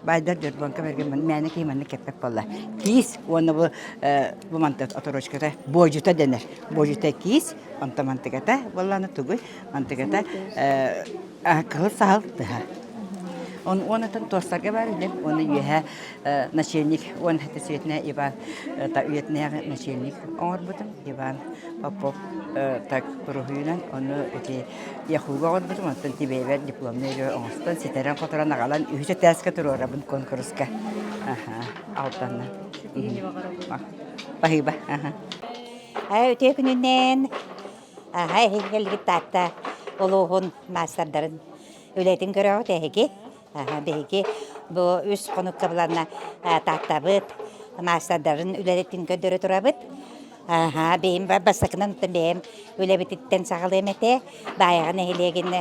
baydar jarbonka bergen mene ki manne kepek bola. Kis ona bu mantat otoroşkata bojuta dener. Bojuta kis onta mantıkata bollana tuguy mantıkata kıl sahal daha. Onu tan tostarga var ile onu yuha начальник он это светне Иван та уетне начальник он бутым Иван Попов так прогуйнан onu эти яхуга он бутым он тибевер дипломный онстан ситерен фоторана галан үзе тәскә турара бу конкурска. Алтанна. Бахиба. Өте күнінен хелги татта олуғын мастардарын өлетін көрі тәйге. Бәйге бұл үз қоныққа бұларына таттабыт мастардарын өлетін көндірі тұрабыт. Бейім бастықынан бейім өлебітіттен сағыл еметі байығын әйелеген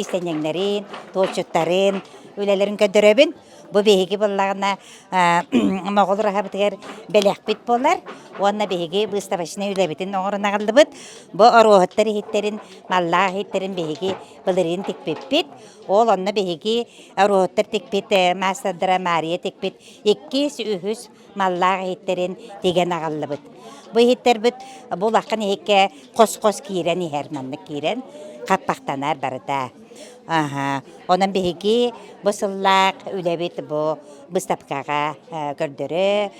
істенеңлерін, толчыттарын өлелерін көндіребін. Бу беги буллагына моголор хабытыгар белекпит болар. Онна беги выставочный үлебитин оңорына калдыбыт. Бу ороһоттар хиттерин, маллах хиттерин беги былырын тикпеппит. Ол онна беги ороһоттар тикпит, Мастадра Мария тикпит. 200 маллах хиттерин деген агаллыбыт. Бу хиттер бит бу лакын хекке кос-кос кирен ихерманны кирен каппактанар барыта. Онан беги бусыллак үлебит бу быстапкага көрдөрө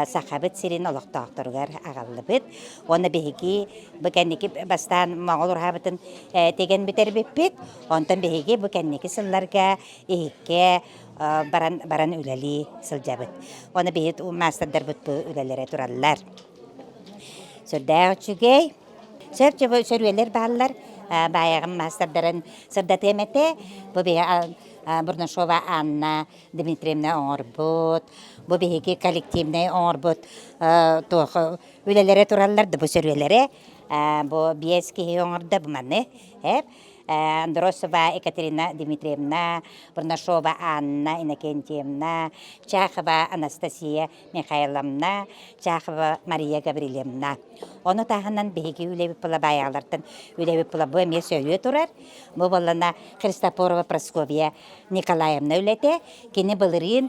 сахабыт сирин олоктоокторугар агаллыбыт. Оны беги бу кенники бастан моголор хабытын теген битер биппит. Онтан беги бу кенники сылларга ихке баран үлели сылжабыт. Оны беги мастардар бут бу үлелере тураллар. Сөрдәгчүгей сөпчө сөрүелер баалар баягым мастардарын сырдаты эмете бу Бурнашова Анна Дмитриевна оңорбут бу беги коллективный оңорбут үлелере тураллар бу сөрүелере бу биески оңорда бу маны Андросова Екатерина Дмитриевна, Бурнашова Анна Иннокентьевна, Чахова Анастасия Михайловна, Чахова Мария Гаврилевна. Оны тағынан беги үлебіп бұла баяғылардың үлебіп бұла бұл әме сөйле тұрар. Бұл болына Христофорова Прасковья Николаевна үлете. Кені бұлырын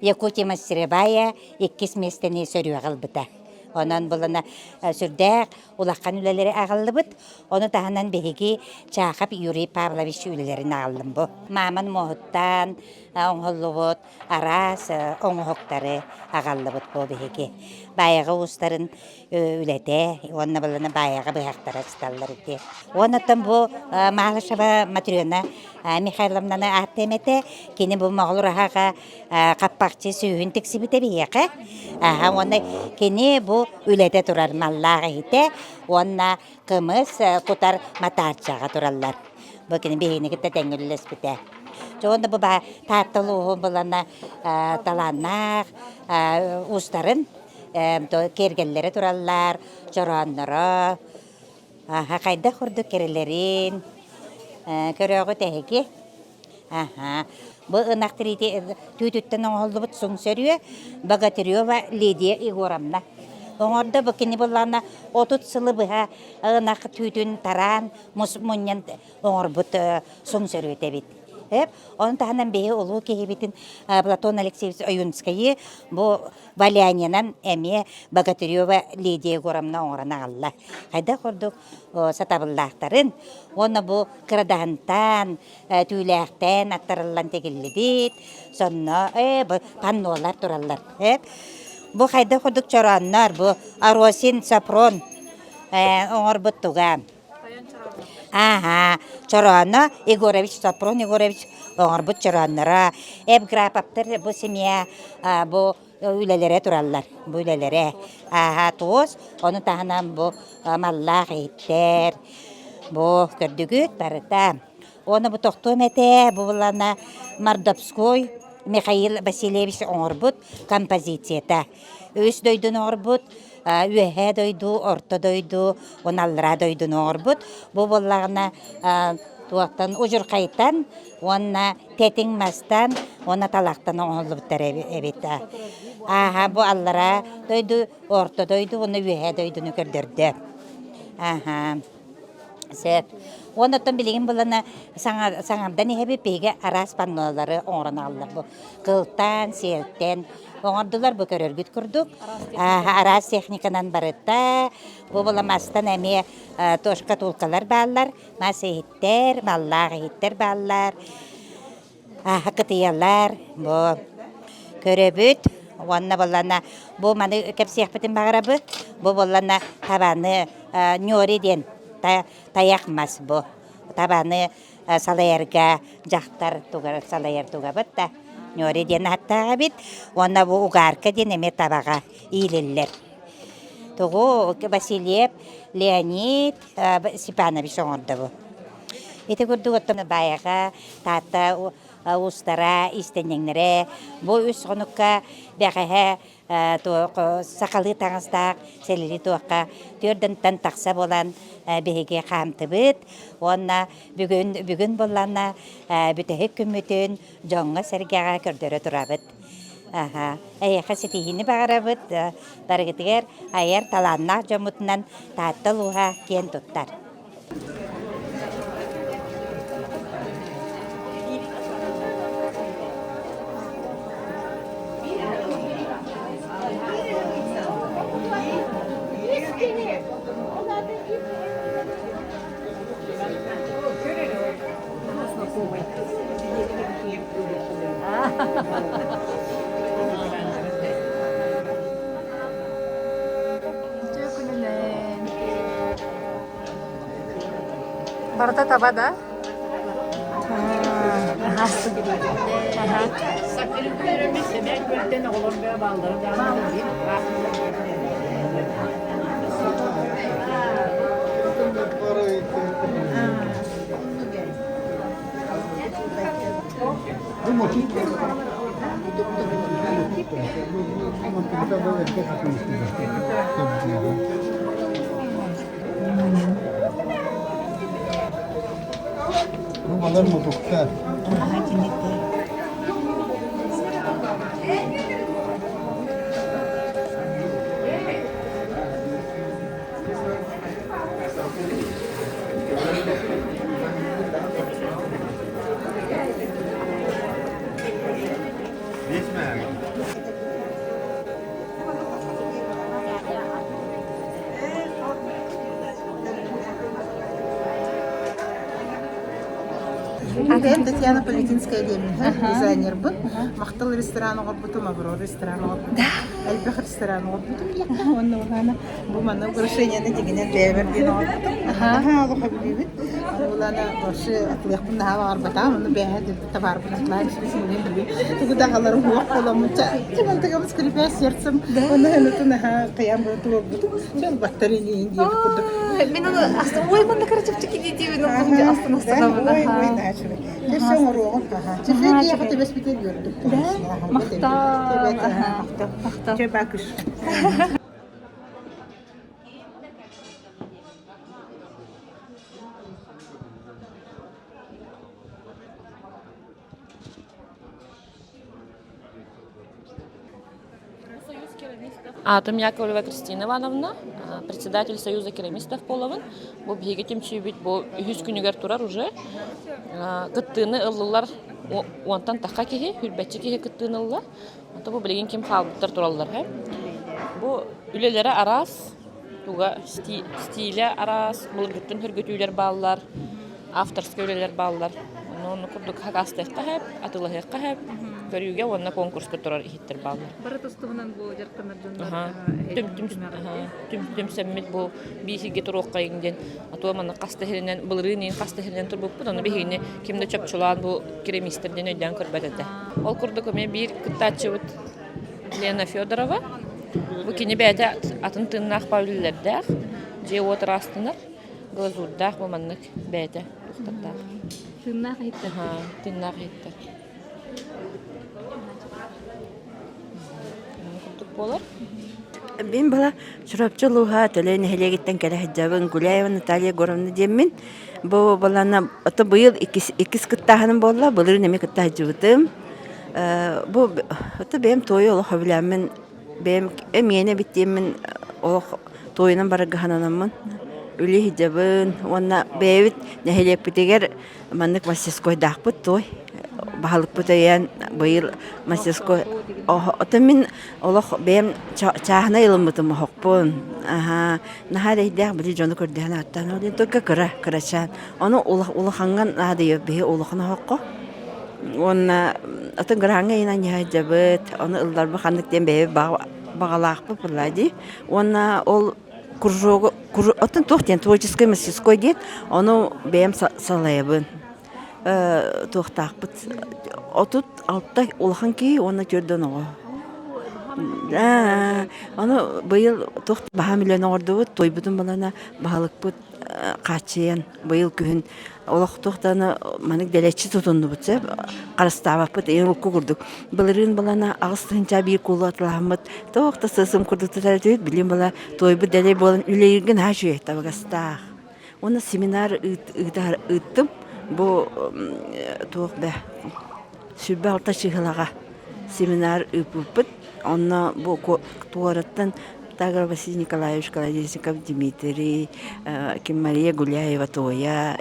Якутия Мастеребая 2 местені сөйле ғылбыта. Онан болана сүрдәк улаққан үлелері ағылыбыт. Оны тағынан беги Чахап Юрий Павлович үлелерін ағылым бұ. Маман моғыттан оңғылығыт, арас оңғықтары ағылыбыт бұ беги. Баяғы ұстарын үлете, оны болана баяғы бұяқтары сталлар өте. Онытын бұ Малышева Матрена Михайловнаны аттемете, кені бұ мағылыр ағаға қаппақчы сүйін тіксібіте бейеқі. Оны кені бұ үлете тұрар маллағы хите, онна кымыз құтар матарчаға тұралар. Бұ кені бейіні кітті тәңгілілес біте. Жоғында бұ таттылығы бұлана таланақ, ұстарын, кергелері тұралар, жоранлары, қайда құрды керелерін, көріғі тәйгі. Бұл ынақтыр түйттен оңылды бұт сұң сөріе, Богатырева Лидия Егорамна. Оңырды бұкені бұлана 30 сылы бұға ынақ түйттін таран, мұнен оңыр бұт сұң сөріе тәбет. Он тағынан бейі олу кейбетін Платон Алексеевич Оюнскайы бұл Валянинан әме Богатырева Лидия Егорамна оңырына алла. Қайда құрдық сатабыллақтарын, оны бұл қырдағантан, түйләқтен аттарылан тегілі бет, сонна паннолар тұралар. Бұл қайда құрдық чораннар, бұл Аросин Сапрон оңыр бұттуға. Чорана Егорович Сапрон Егорович оңырбыт чораннара. Грапаптыр бұл семья бұл үлелері тұралар. Бұл үлелері. Туыз, оны тағынан бұл маллақ еттер. Бұл көрдігіт барыта. Оны бұл тоқтуым әте, бұл Мордовской Михаил Васильевич оңырбыт композицията. Өз дөйдің оңырбыт. Үйәе дойду, орта дойду, оналыра дойду норбут. Бұл болағына туақтан ұжыр қайттан, онна тәтің мастан, онна талақтан оңылы бұттар әбетті. Бұл аллара дойду, орта дойду, оны үйәе дойдуны көрдірді. Оннаттан білеген болана саңардан ехебе пейге арас паннолары оңырын алылар. Қылтан, селттен, оңырдылар бұл көрергіт күрдік. Арас техниканан барытта, бұл боламастан әме тошқа толқалар баллар, масы хиттер, маллағы хиттер баллар, қытыялар, бұл көребіт. Онна болана, бұл маны көп сияқпетін бағырабы, бұл болана табаны нөреден. Таяқмас бұ. Табаны салайарға жақтар туғар, салайар туға бұтта. Нөре ден аттаға бит, онна бұ ұғарқа ден әме табаға ийлелер. Тұғы Василиев, Леонид, Сипанович оңырды бұ. Еті көрді өттіні баяға, тата ұстара, истенеңнері, бұ үс ғыныққа бәғіға сақалы таңыстақ селили туаққа түрдінтен тақса болан беге қамтыбыт. Онна бүгін боланна бүтәхік күмітін жоңға сәргеға көрдері тұрабыт. Әйеқа сетихini бағарабыт, даргетігер айар таланнақ жомутынан таттыл уға кен тұттар. Барта табада? Ben Татьяна Полетинская Лемина, дизайнер был. Махтал ресторан оғабытым, Аврор ресторан оғабытым. Әлбәқ ресторан оғабытым. Яқта оны оғана бұл мана украшенияны дегенен бәйберден оғабытым. Алуға білебет. Олана қошы атылияқпын наға арбатам, оны бәйәді табар бұнатылар, шыресінен білебет. Тұғыдағалары оқ боламын. Чемантығамыз күліпе сердцем. Оны әнеті наға қиян бұлты оғабытым. Жол батарейін дейбі күрдік. Мен оны ой мында карачевчики дейбін, оны астын-астын. Ой, начали. Терсем урогом. Теперь я хотя бы спитер gördüm. Мақтал. Çok bakış. Атом Яковлева Кристина Ивановна, председатель Союза керамистов Половын. Бу бегетим чибит, бу 100 күнүгер турар уже. Кыттыны ыллылар онтан таққа кеге, хүрбәтчі кеге кыттыны ыллар. Ата бу білеген кем халбыттар тураллар. Бу үлелері арас, туға стилі арас, бұлгыттын хүргөтүйлер баллар, авторский үлелер баллар. Onu kurduk hakastayqa hep, atılahıqqa hep, görüyüge onunla konkurs götürür ihittir ballar. Barı tostuğundan bu jartkanlar Tüm bu bihi getir oqqayıngden, atu amana qastahirinden, bılırının qastahirinden tur bu onu bihini kimde çöpçulan bu keramistirden öden körbetede. Ol kurduk öme bir kıttaçıvıt Lena Fyodorova. Bu kini bəyətə atın tığınaq pavlilerdəq, je otur astınır, glazurdaq bu manlıq bəyətə tuxtaddaq. Tığınaq hittir. Tığınaq hittir. Kurduk bolar. Ben bala çorapçılığa töleğine helegitten kere hacabın Gülayeva Natalya Gorovna demin. Bu balana ata bu yıl ikiz kıttahanım bolla, bılır nemi kıtta hacıvıdım. Bu ata benim toyu olu havilamın, benim emiyene bittiğimin olu toyunun baragıhananamın. Öyle hicabın, ona beyvit nehelep bitiger manlık masyaskoy dağpıt toy. Bahalık butayan bu yıl masyaskoy. Otamin olu benim çahına yılımıtım hokpun. Nahada hidyak bili jonu kurdihan attan olin toka kıraçan. Onu uluhangan nahada yobehi uluhana hokko. Ona atın gırhanga inan hicabıt. Onu ıllar bakanlık diyen beyvi bağalaq pıpırlaydı. Ona ol Кружок, отын тоқтен творческий мастерской дейт, оны бәйім салайабын. Тоқтақпыт. Отут алтта олған кей, оны көрден оға. Оны бұйыл тоқт баға миллион орды бұд, той бұдың балана бағалық бұд. качыян быйыл күн олохтуктаны манык делечи тутунду бутса карыстабаппыт эңукку курдук былырын балана агыстынча бир кулатлаамыт тоокта сысым курдуктатарыт билим бала тойбу деле болан үлейген хажует табагастаах оны семинар ыттым бу тоок бе сүббе алта чыгылага семинар ыппыт онна бу туараттан Тагар Василий Николаевич Колодезников Дмитрий, Ким Мария Гуляева Тоя,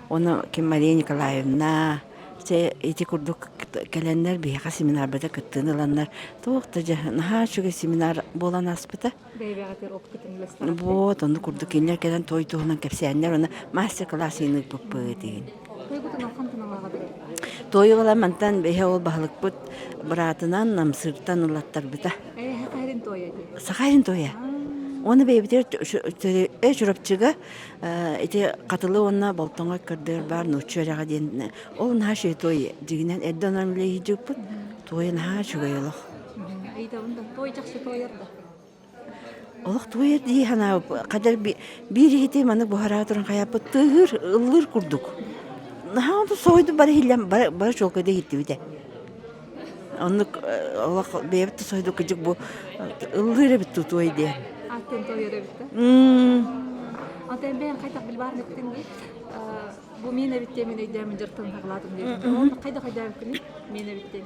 она Ким Мария Николаевна, эти курдук календар бияка семинар бата кыттыныланнар. Тоокта же наха чуга семинар болан аспыта. Вот, он курдук кинлер кадан той тугунан кепсияннер, она мастер-класс иныг буппы деген. Той бала мантан беhe ол бахлыкпыт братынан намсыртан улаттар быта. Сахарин тоя. Оны бейбитер журапчыга эти катылы онна болтонга кырдыр бар нучурага ден. Ол наше той дигинен эддонан леги жуппут. Той на чугайлох. Айтабында той жакшы тоярда. Олох той ди хана кадар бир хите маны бухара туран каяпы тыгыр ылыр курдук. Наһаду сойду бар хилем бар жолкада хитти бите. Онны Аллах бейбит сойду кыжык бу ылыр бит той де. Аттен тояра битте. Антен бен кайтак билбарны күтүнги. Бу мене битте мен өйдәм жыртын тагладым деп. Оны кайда күнү мене битте.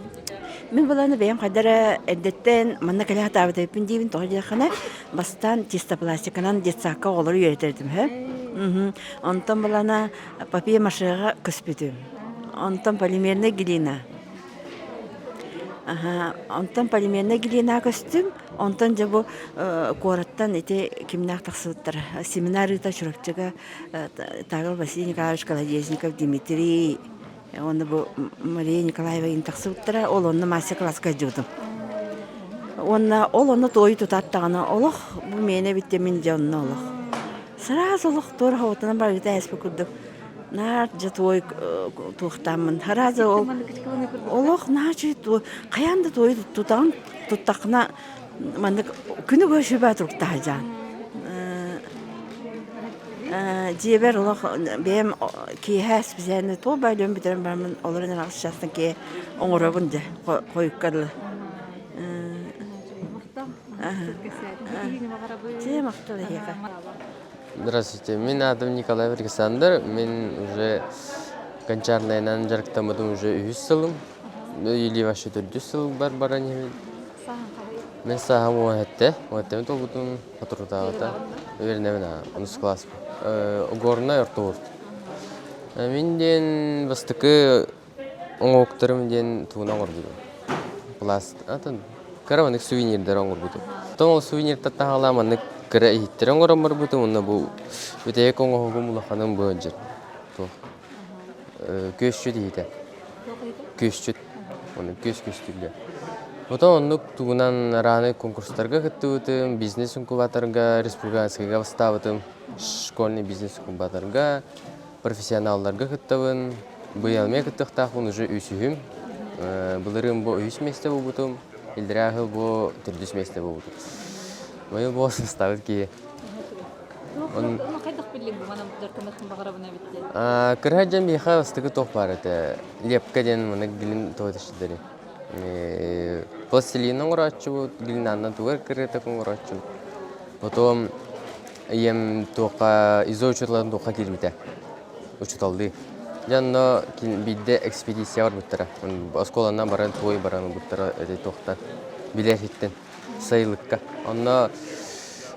Мен баланы бейм кайдара эддеттен манна кале хатабы депин дибин тоя хана бастан чистопластиканан детсакка олор үйрөтөрдүм, хэ. Онтон балана папия машыга көспүдүм. Онтон полимерный глина. Онтон полимерный глина көстүм. Онтон же бу кораттан эти кимнак таксыттар семинарыта чурапчыга Тагыл Василий Николаевич Колодезников Дмитрий. Оны бу Мария Николаева интаксыттара ол онны мастер-класска жудум. Онны той тутаттагана олох бу мене битте мен жанна олох. Сразу олох тор хаватынан бар гыта эспе курдук. Нар же той тухтамын. Сразу олох начи каянда той тутан туттакна мандык күнү көшү батыр тажан. Дебер олох бем ки хас бизени то байлым битерем бармын олордан акчасын ки оңоробун же койкалы. Здравствуйте, меня Адам Николай Александр. Мен уже гончарныйнан жарыктамадым уже 3 жылым. Или вообще 4 жыл бар немен. Мен сағам оғатты. Оғаттамын толбутым қатырутағыта. Вернемін 10 класс. Угорна өрті. Мен ден бастықы оңоқтырым ден туғына ғырбудым. Пласт. Караванык сувенирдер оңғырбудым. Тоң ол сувенир таттағаламанык кыра ихиттерен орамар бутум онна бу бүтек оңогум улаханым бөөнжер. Көсчүт ийте. Көсчүт. Оны көстүлгө. Потом оннук тугунан раны конкурстарга кыттыбытым, бизнес инкубаторга, республиканскийга бастабытым, школьный бизнес инкубаторга, профессионалларга кыттабын. Быйыл мен кыттыктакын уже үсүхүм. Былырым бу 3 месте болбутум, илдирагыл бу 4 месте болбутум. Мой босс ставит ки. Он кайдак билген бу манам жартымдын багарабына битте. Кыргаджан биха стыгы ток бар это. Лепкаден мына гилин тойтышдыры. Пластилинен урачу, гилинанна тугар кырета курачу. Потом ем тока изоучутларын тока кирмите. Учуталды. Жанно бидде экспедиция бар буттара. Осколандан баран той баран буттара эти тохта. Билет иттен. Sayılıkka.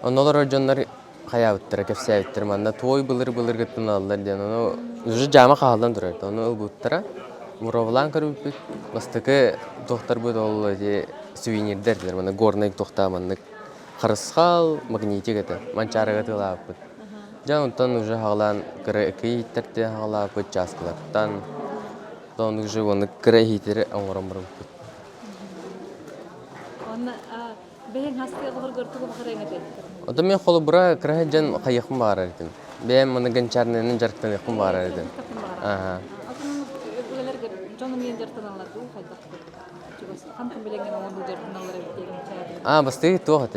Onlar jonlar hayatları kefsiyetleri manna toy bılır gittin aldılar diye onu уже jama kaldan durardı. Onu buttara muravlan karıp bastıkı doktor bu dolu diye suvenir derler manna gornak doktor manna karısal magnetik ete mançara gatılap. Jan ondan уже halan kırıkı terti halap çasklardan. Onu уже onu kırıhitleri anlaramırım. Бен хасты гор гортуг бахарайга деп. Ода мен холу бура краһаҗан кайыкым бар идем. Бем моны гончарныйнын жарыктан якын бар идем. Булаларга жоным ен жартыналар бу кайдак. Кантын белеген оңду жартыналар деп. Басты тохот.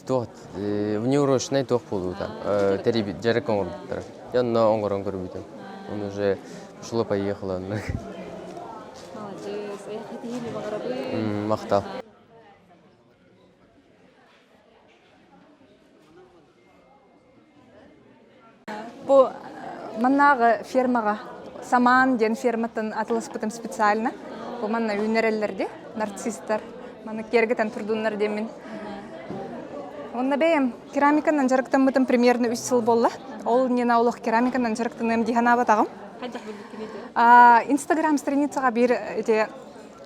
Тохот. Внюр нарочный тох болу там. Теребит жарык оңордуктар. Янна оңорон көрбүтүм. Он уже ушла поехала. Молодец. Я хотела багарабы. Мактал. Бу маннагы фермага Саман ден ферматын атылыспытым специально. Бу манна үнереллерди, нарциссттар. Маны кергетен турдуннар демин. Онна бейм керамиканан жарыктанмытым примерно 3 жыл болла. Ол нена улух керамиканан жарыктаным диханабы тагым. Инстаграм страницага бир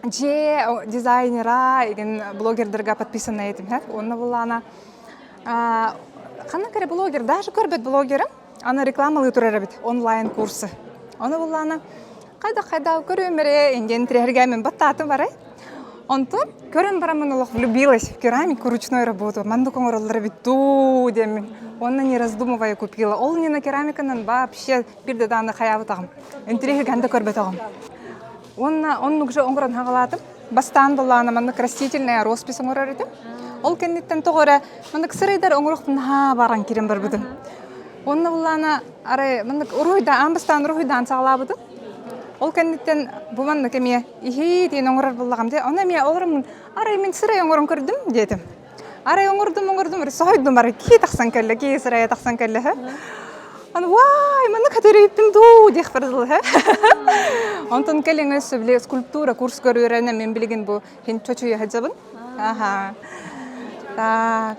дизайнера еген блогердерге подписана этим. Онна булана кана кере блогер, даже көрбөт блогерым, аны рекламалый турар бит, онлайн курсы. Оны булана кайда көрөмөрө энген тренерге мен баттатым бар. Онтон көрөм барамын улух влюбилась в керамику, ручной работу. Манду коңороллар бит ту дем. Онна не раздумывая купила. Ол не на керамиканан вообще бирде даны хаябы тагым. Интерьерге анда көрбөт тагым. Он уже оңгорон хагалатым. Бастан булана мандык растительная роспись оңгорор этим. Ол кеннеттен тогора мандык сырыйдар оңгороктун баран кирен бар будым. Онна булана ары мандык уруйда амбастан уруйдан сагалабыдым. Ол кеннеттен бу мандык эме ихи ден оңгорор буллагам де. Она мен олорум ары мен сырый оңгорон көрдүм дедим. Ары оңгордум сойдум бар ки таксан келе ки сырый таксан келе. Аны вай мандык катериппин ду дек бардыл. Онтон келең өсү скульптура курс көрөрөнө мен билген бу хин чочуя хаджабын. Аха. Так.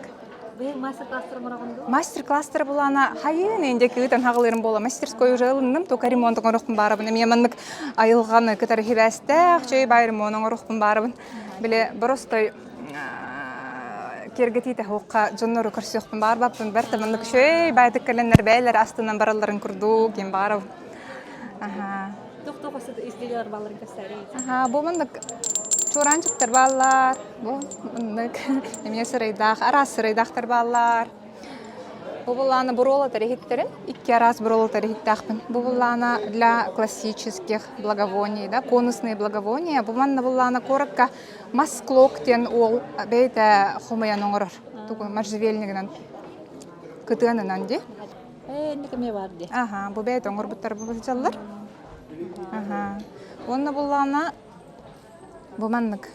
Мастер-класстар булана хайын энде кытан хагалырым бола. Мастерской уже ылындым, тока ремонт оңорукпун барыбын. Мен мандык айылганы кытар хибесте, чөй байрым оңорукпун барыбын. Биле просто кергетите хокка жоннору көрсөкпүн барбаппын. Берте мандык чөй байдык келенер бейлер астынан бараларын курду кем барып. Аха. Токтогосу изделер баларын көстөрөйт. Аха, бу мандык чуранчыктар баллар, бу мындык эме сырайдак, арас сырайдактар баллар. Бу буланы бурола тарихиттерин, 2 раз бурола тарихиттакпын. Бу буланы для классических благовоний, да, конусные благовония. Бу манна буланы коротко масклок тен ол бейте хомаян оңорор. Тугу можжевельнигинен кытыанынан ди. Никеме бар ди. Аха, бу бейте оңорбуттар бу жаллар. Аха. Онна буланы бу маннык.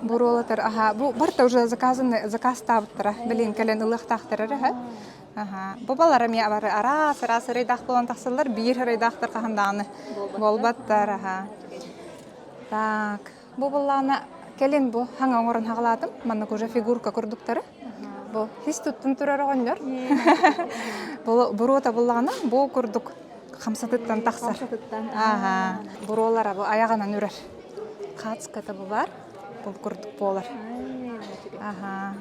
Бу роллатар, ага, бу барта уже заказ таптыра, билин келен ылык тактыры, ага. Бу балар эме бар, арас рейдак болгон таксалар, бир рейдактар каханданы болбаттар, ага. Так, бу баланы келен бу хаңа оңорун хагалатым, маннык уже фигурка курдуктары. Бу хис туттун турар оңдор. Бу рота булганы бу курдук. Хамсатыттан таксар. Ага. Буролар бу аягынан үрер. Кацката бу бар. Бул курдук болар. Ага.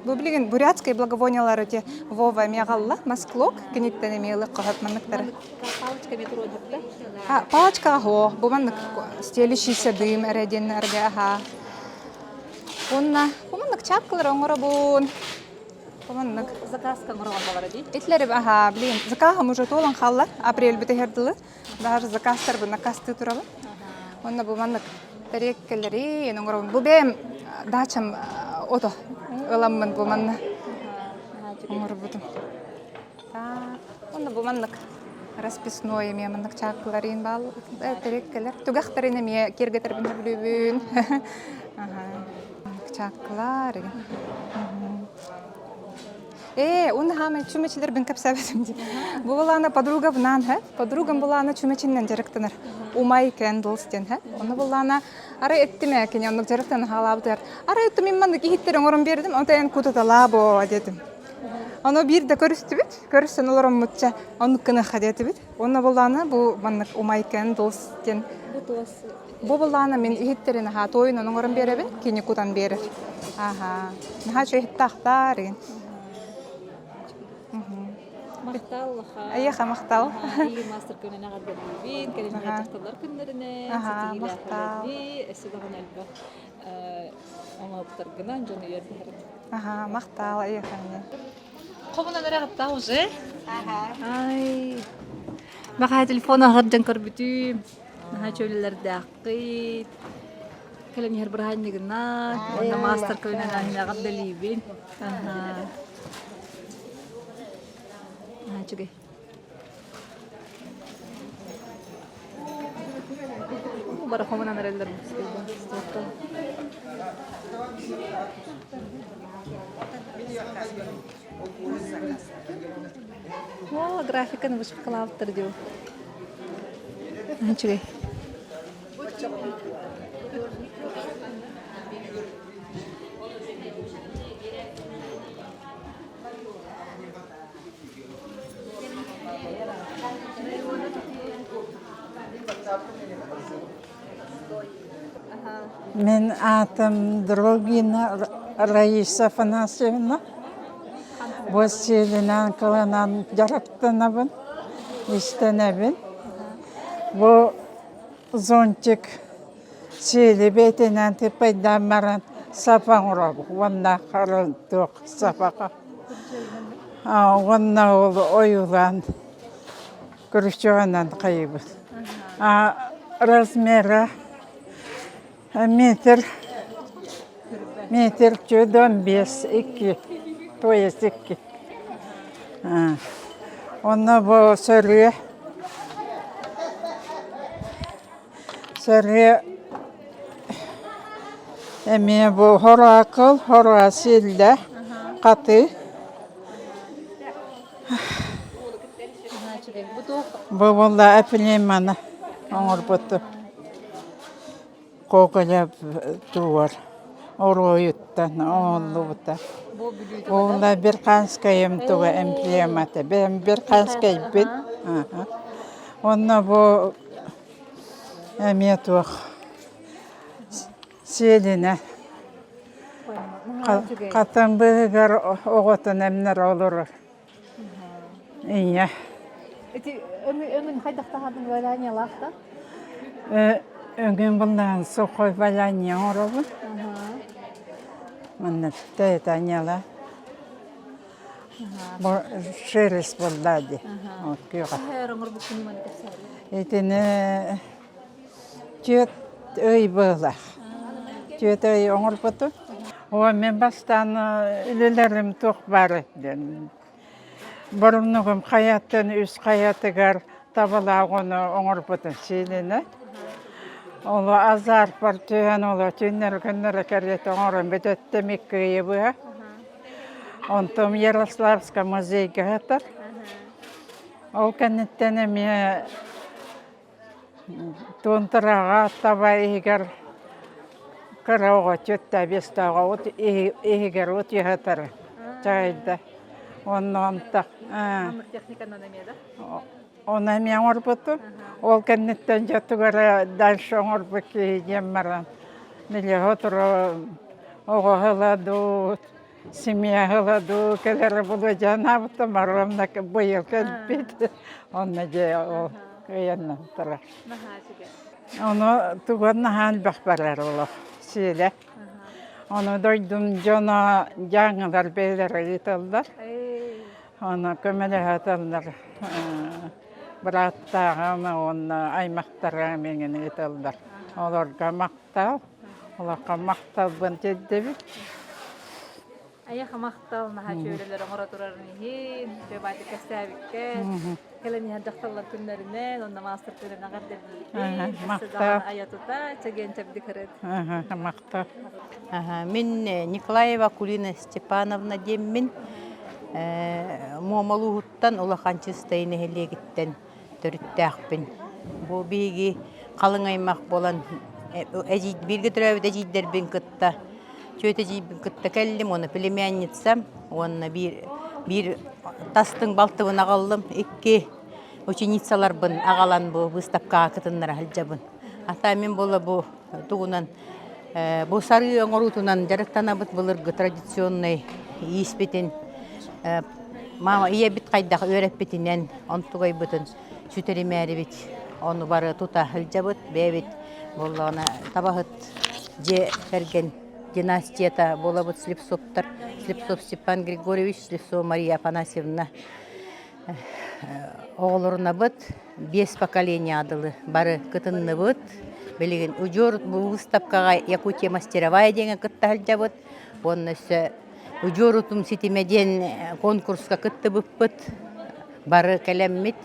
Бу билген бурятская благовониялар өте Вова мегалла, масклок, кенеттен эмелик кахат манныктар. Палочка метродук да? Палочка го, бу маннык стелищийся дым эреден эрге, ага. Бу маннык чапкалар оңоробун. Командык Заказка мурган бар ди. итлер, ага, блин, закахам уже толан халлар, апрель битехердылы. Даже заказтар бу накасты туралы. Онна бу маннык тереккелери, оңоробун. Бу бем дачам ото. Ыламмын бу манна. Оңоробутум. Так, онна бу маннык расписной эме маннык чаккаларын бал, тереккелер. Тугахтарын эме кергетер билбүн. Ага. Чаккалар. Он хаме чумечилер бен капсабетим ди. Бу булана подруга внан, подругам булана чумечиннен жарыктанар. Умай candles ден, Оны булана ара эттиме кене онук жарыктан халабытар. Ара эттим мен мандык ихиттер оңорун бердим, онтен кутата лабо дедим. Аны бир да көрүстүбүт, көрүсөн олором мутча, онук кына хадетибит. Оны булана бу мандык умай candles ден. Бу булана мен ихиттерин тойун оңорун беребин, кене кутан берер. Ага. Наха чөйттактар деген. Мактал. Аяха мактал. Или мастер күнүнө кадерлибин, келин жактарлар күнүнө, мактал. Эсидаган алба. Оңоптор гынан жону ердер. Ага, мактал аяха. Комунан рагатта уже. Ай. Бага телефона хардан көрбүтүм. Наха чөйлөлөрдө акыт. Келин хер бирханнигина, мастер күнүнө кадерлибин. Ага. чыгы. Бара хоманан релдер бу. О, графиканы бушып калаптыр дип. Чыгы. Мен атым Дрогина Раиса Афанасьевна. Бұл селінен қылынан жарықтанабын, істенебін. Бұл зонтик селі бетінен тепайдан маран сапан ұрабы. Онна қарыл тоқ сапаға. Онна ол ойылан күрішчіғанан қайыбы. Размері метр 15-2, то есть 2. Оны бұл сөрге әме бұл хорақыл, хора селді, қаты. Бұл бұлда әпілемені оңыр бұты. Қоғылап туар. Оройыттан, оңылы бұта. Оғыла бір қанскайым туға эмблематы. Бәм бір қанскай бін. Онна бұл әмет оқ. Селіне. Қатын бұғығар оғытын әмнер олыры. Ия. Өңін қайдақтағадың валания лақта? Öngün bundan sokoy valanya orabı. Manna teyta nyala. Bu şeres buldadi. Okuyuğa. Her ömür bu kuni manı kapsarı. Etine cüt öy bağla. Cüt öy oңur butu. O men bastan ülelerim tok barı. Burunluğum hayatın üst hayatıgar tabalağını oңur butu silini. Ola azar partiyən ola günlər kərət oğurun bütətdə Mekkəyə бұğa. Ontum Yaroslavska muzeyga hatar. Ол кәнеттен әме тонтыраға таба егер қырауға төтті бестауға егер өт егетір жайды. Оны онтақ. Техниканан әме да? Оны әме оңыр бұты. Ол кәнеттен жаттығары дальше оңыр бұкі деммаран. Миле отыры оға ғыладу, семья ғыладу, кәлері бұлы жана бұты марымна бұйыл кәлбейді. Оны же ол қияннан тұрар. Оны тұғын хан бақпарар олық селі. Оны дойдым жона жаңылар бейлері етілдер. Оны көмелі ғатылдар. Біраттағымы оны аймақтарға менген етілдір. Оларға мақтал, оларға мақтал бұн теддебі. Аяқа мақтал наға чөйлелер оңыра тұрарын ехін, жөбайды кәстәбіккен, кәлені хәддақталар күнлерінен, онна мастыр күнен ағарды бейбін, мақтал. Аятута, чәген чәбді кірет. Мақтал. Мен Николаева Кулина Степановна деммін. Момалуғыттан олақанчы стайыны хелегіттен түріттәқпін. Бұл бейгі қалың аймақ болан біргі түрәуді әжейдербін күтті. Чөйті жейбін күтті кәлдім, оны племянницам, оны бір тастың балтығын ағалым, екі ученицалар бұн ағалан бұл выставкаға күтінлер әлжабын. Ата мен болы бұл тұғынан бұл сары оңырутынан жарықтана бұт бұлырғы традиционный еспетін мама ие бит қайдақ өрәп бітінен онтуғай бұтын сүтері мәри бит. Оны бары тута әлжабыт, бәбіт болуына табағыт же кәрген династията бола бұт Слепцовтар. Слепцов Степан Григорьевич, Слепцов Мария Афанасьевна. Оғылырына бұт 5 поколения адылы бары күтінні бұт. Білеген ұжор бұл выставкаға Якутия мастеровая деген күтті әлжабыт. Оның өсі Уджорутум сетимеден конкурска кытты бұппыт. бары кәлеммит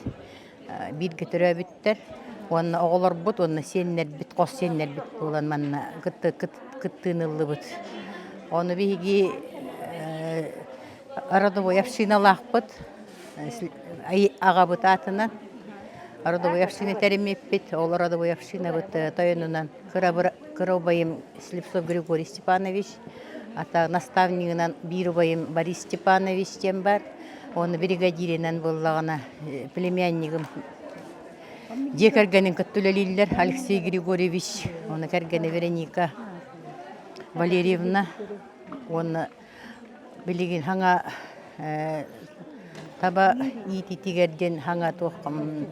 бир көтөрөбүттер. Онна оголор бут, онна сеннер бит, кос сеннер бит болан манна кыттынылы бут. Оны биги родовой общиналахпыт, агабыт атынан. Родовой община теремеппит, ол родовой община бут тойонунан Кыробайым Слепцов Григорий Степанович, ата наставнигынан Бирубайым Борис Степанович тем бар. Оны бригадиринен боллагана племяннигим Декарганин каттулалиллер Алексей Григорьевич, оны кәргәне Вероника Валерьевна, оны билеген хаңа таба ититигерден хаңа тоқым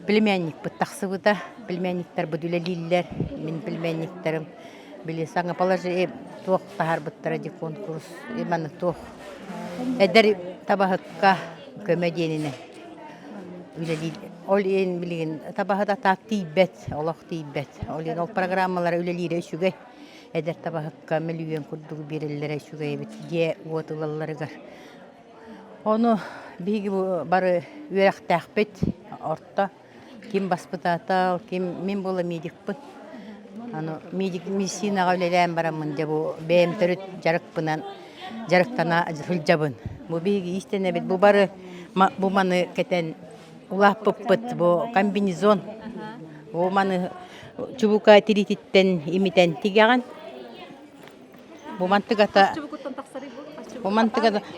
племянник бұттақсыбыда, племянниктер бұдулалиллер, мен племянниктерім біле саңа положи тоқ тахар бұттыради конкурс, еманы тоқ. Әдір табақыққа көмәденіне Ол ен билген табахыда так тийбет, олох тийбет. Ол ен ол программалар үлелире үшүгей. Эдер табахыкка миллион курдугу береллере үшүгей бит. Де уотылаларыгар. Оны биги бары үйрәктәкпет орта. Ким баспытатал, ким мен бола медикпын. Медик медицинага үлеләм барамын де бу бәм төрүт жарыкпынан жарыктана хылжабын. Бу биги истене бит бу бары бу маны кетен улаппыппыт, бу комбинезон. Бу маны чубука тирититтен имитен тигаган. Бу мантыгата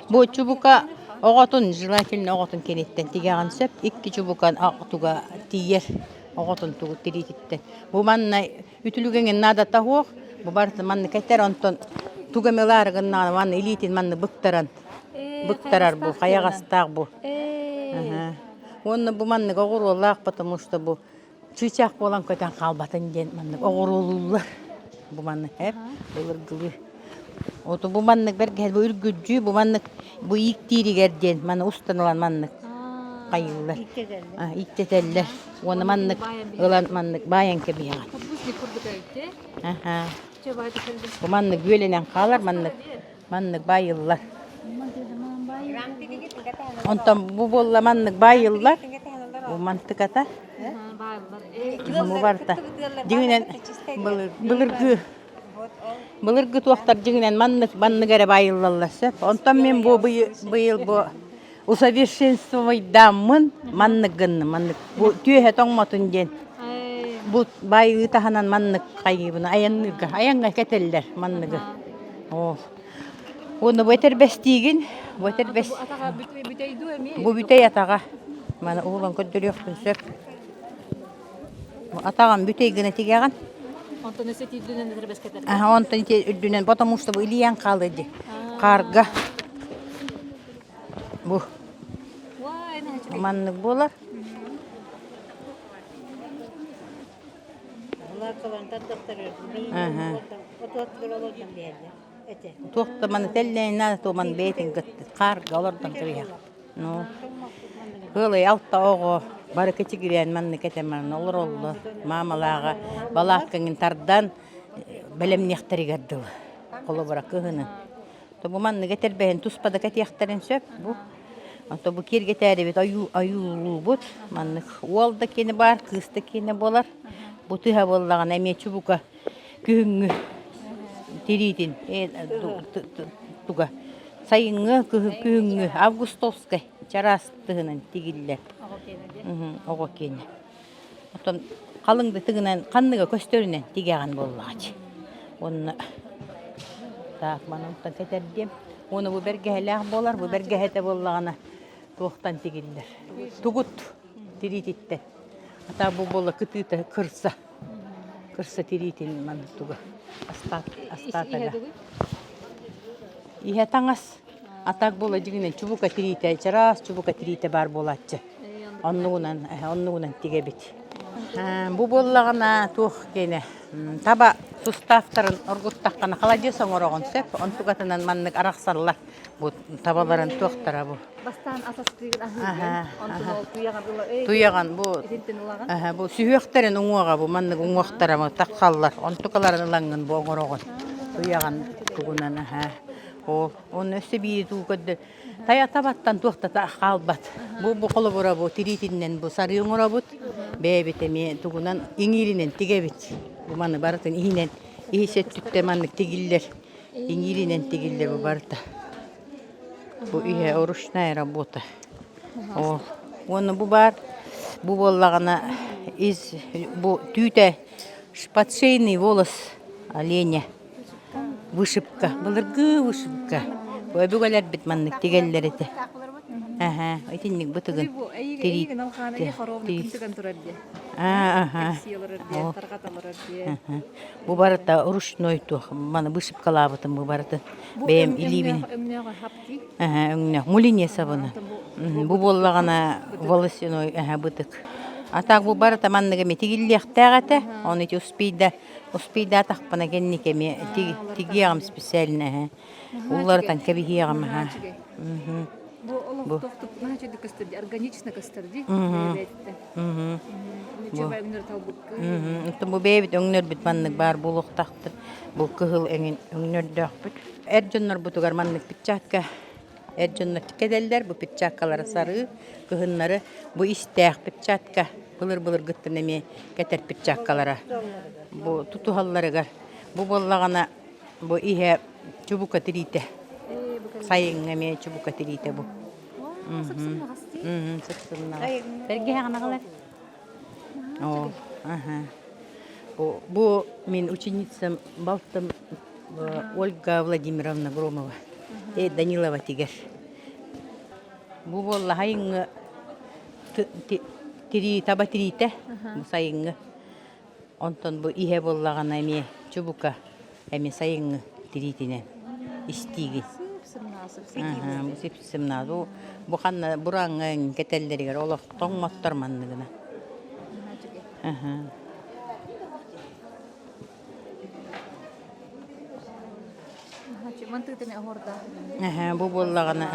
бу чубука оготун желательно оготун кенеттен тигаган сөп, икки чубукан актуга тиер оготун тугу тирититтен. Бу манна ütülügen nada tahuq, bu barta manna keter onton tugamelargınna manna elitin manna bıktaran. Bıktarar bu, kayagastaq bu. Onu bu manna oğurulaq, потому что bu çıçaq bolan köten qalbatın den manna oğurulurlar. Bu manna hep bulurgılı. Oto bu manna berge bu ürgücü, bu manna bu ilk tirigerden manna ustanılan manna qayıllar. İkteteller. Onu manna ılan manna bayan kebiyan. Bu manna gölenen qalar manna bayıllar. Ondan bu bolla manna bayıllar. Bu mantıkata. Bu barta. Jiginen Bulurgu tuaqtar jiginen manna gere bayıllarlar söp. Ondan men bu bıyıl bu усовершенствовайдамын маннык гынны маннык бу түйе тоңмотун ден бу байы таханан маннык кайгыбына аянга кетелдер манныгы оны бетер бестигин бу бүтей атага мана улан көдөрөктүн сөп атаган бүтей гына тигаган онтон эсети дүнен дербескетер онтон дүнен потому что бу илиян калыды карга bu manlık bolar. Tohta manı telleyin nada to man beytin gitti. Karga olardan kırıya. No. Böyle altta oğu barı keçi giren manı ketemen olur oldu. Mamalağa balakın tardan belem nehteri geldi. Kolu bırak kıhını. Bu manı getirbeyin tuspada ketiyakterin söp bu. Anta bu kirge teribet ayulu bot. Manlık olda kene bar, kısta kene bolar. Bu tüha bollağın eme çubuka kühüngü tiritin. Tuga. Sayıngı kühüngü Avgustovska çarastığının tigiller. Oğa kene. Otom kalındı tıgınan kanlıga köstörünen tigağın bollağıcı. Onu tak bana ondan keterdim. Onu bu bergehelak bolar, bu bergehete bollağına tohtan tigiller. Tugut tirititten. Ata bu bolla kıtıta kırsa tiritin man tuga. Astataga. Ihe tangas. Atak bolla jiginen çubuka tirite, çaras çubuka tirite bar bolatçı. Onnuğunan tigebit. Bu bollağına toh gene. Taba sustavların orguttaqana qalajısan orağın söp, ontuqatından manlık araqsallar. Bu tabaların tohtara bu. Bastan asas kıyın ahiyyen, ontuğu tuyagan bu. Bu sühüqterin uŋuağa bu manlık uŋuaqtara mı taqallar. Ontuqaların ılangın bu orağın. Tuyagan tuğunan. Он өсі бейі тұғыды. Тая табаттан туқтата қалбат. Бұл қолы бұра бұл тиритіннен бұл сарыйын ұра бұд. Бәйбет әме тұғынан еңірінен тігебет. Бұл маны барытын иінен. Иісет түтті манық тігілдер. Еңірінен тігілдер бұл барыта. Бұл үйе ручная работа. Оны бұл бар. Бұл болағына бұл түйті шпатшейный волос оленя. Вышивка. Бұлырғы вышивка. Бұл өбіғалар бет манның тегелер еті. Айтынник бұтығын. Бұл барыта ручной тұқ. Маны вышивкала бұтын бұл барыты. Бәйім илибін. Мулине сабыны. Бұл болағына волосиной бұтық. Атақ бұл барыта манныгаме тегеллияқтағаты. Оны еті успейда тақпына кенникеме тегеғам специально. Улардан кәбігеғам. Бұл олық тоқтып, нәчеді көстерді, органично көстерді. Нечеба өңнер талбыққы. Бұл бәйбіт өңнер біт маннык бар бұл ұқтақтыр. Бұл күхіл өңнер дөқ біт. Әржонлар бұтығар маннык pitчатка. Әржонлар тікеделдер. Бұл pitчаткалары сары, күхінлары. Бұл истәқ pitчатка. Бұлыр күттірнеме кәтер pitчаткалары. Бұл тұтуғаларығар. Бұл болағана бұл ihe чубука тирите. Сайыңаме чубука тирите бұл. Сықсынна. Бәрге ғанағалар. Бұл мен ученицам балтым Ольга Владимировна Громова. Данилова тигер. Бұл болла хайыңы таба тирите. Бұл сайыңы. Онтон бұл ihe боллағана әме чубука әме сайыңы тиритіне. Истиги. Бұл сепсімназ. Бұл қанна бұраңын кәтелдерігер олық тоңматтар манныгына. Бұл боллағана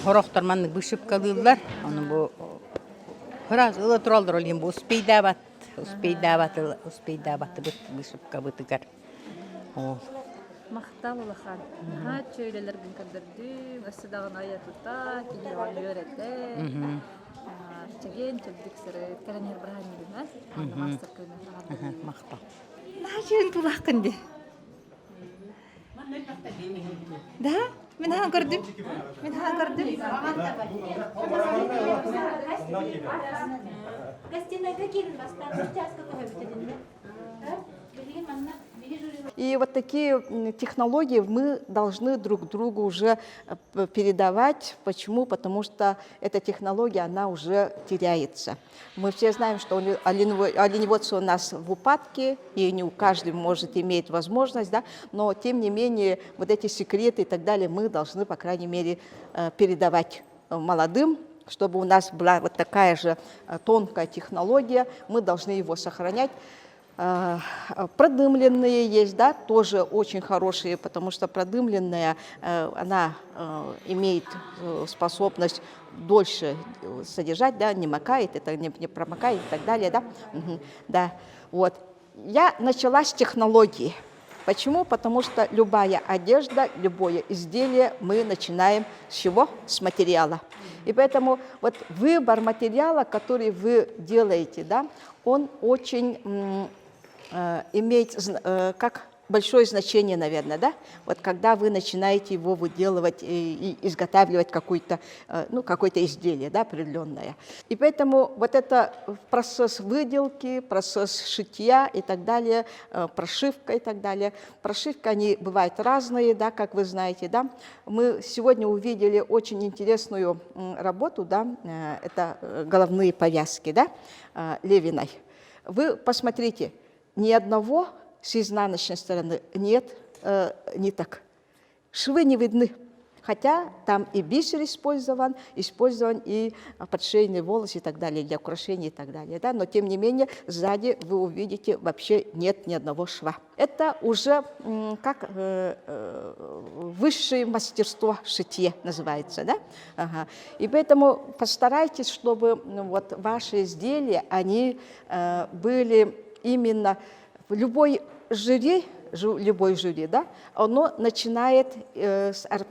хорақтар маннык бұшып қалылар. Бұл хыраз ұлы тұралдар олген бұл успейдабат бұшып қабытығар. Мақтал олақан. Чөйлелердің кәдірдің, өсідағын аятыта, кейдерған өреті. Чеген чөлдік сірі, кәрінер бірған еліміз. Аңды мастыр көйміз. Мақтал. Нәжен тұлақ кінде? Да? Мен haan gördüm. И вот такие технологии мы должны друг другу уже передавать. Почему? Потому что эта технология, она уже теряется. Мы все знаем, что оленеводство у нас в упадке, и не у каждого может иметь возможность, да? Но тем не менее вот эти секреты и так далее мы должны, по крайней мере, передавать молодым, чтобы у нас была вот такая же тонкая технология, мы должны его сохранять. Продымленные есть, да, тоже очень хорошие, потому что продымленная, она имеет способность дольше содержать, да, не макает, это не промокает и так далее, да. Да. Вот. Я начала с технологии. Почему? Потому что любая одежда, любое изделие мы начинаем с чего? С материала. И поэтому вот выбор материала, который вы делаете, да, он очень имеет как большое значение, наверное, да? Вот когда вы начинаете его выделывать и изготавливать какое-то изделие, да, определенное. И поэтому вот это процесс выделки, процесс шитья и так далее, прошивка и так далее. Прошивка, они бывают разные, да, как вы знаете, да. Мы сегодня увидели очень интересную работу, да, это головные повязки, да, Левиной. Вы посмотрите, ни одного с изнаночной стороны нет ниток. Швы не видны. Хотя там и бисер использован и подшейный волос и так далее, для украшения и так далее. Да? Но тем не менее, сзади вы увидите, вообще нет ни одного шва. Это уже как высшее мастерство шитье называется. Да? Ага. И поэтому постарайтесь, чтобы вот ваши изделия, они были именно в любой жюри любой жюри, да, оно начинает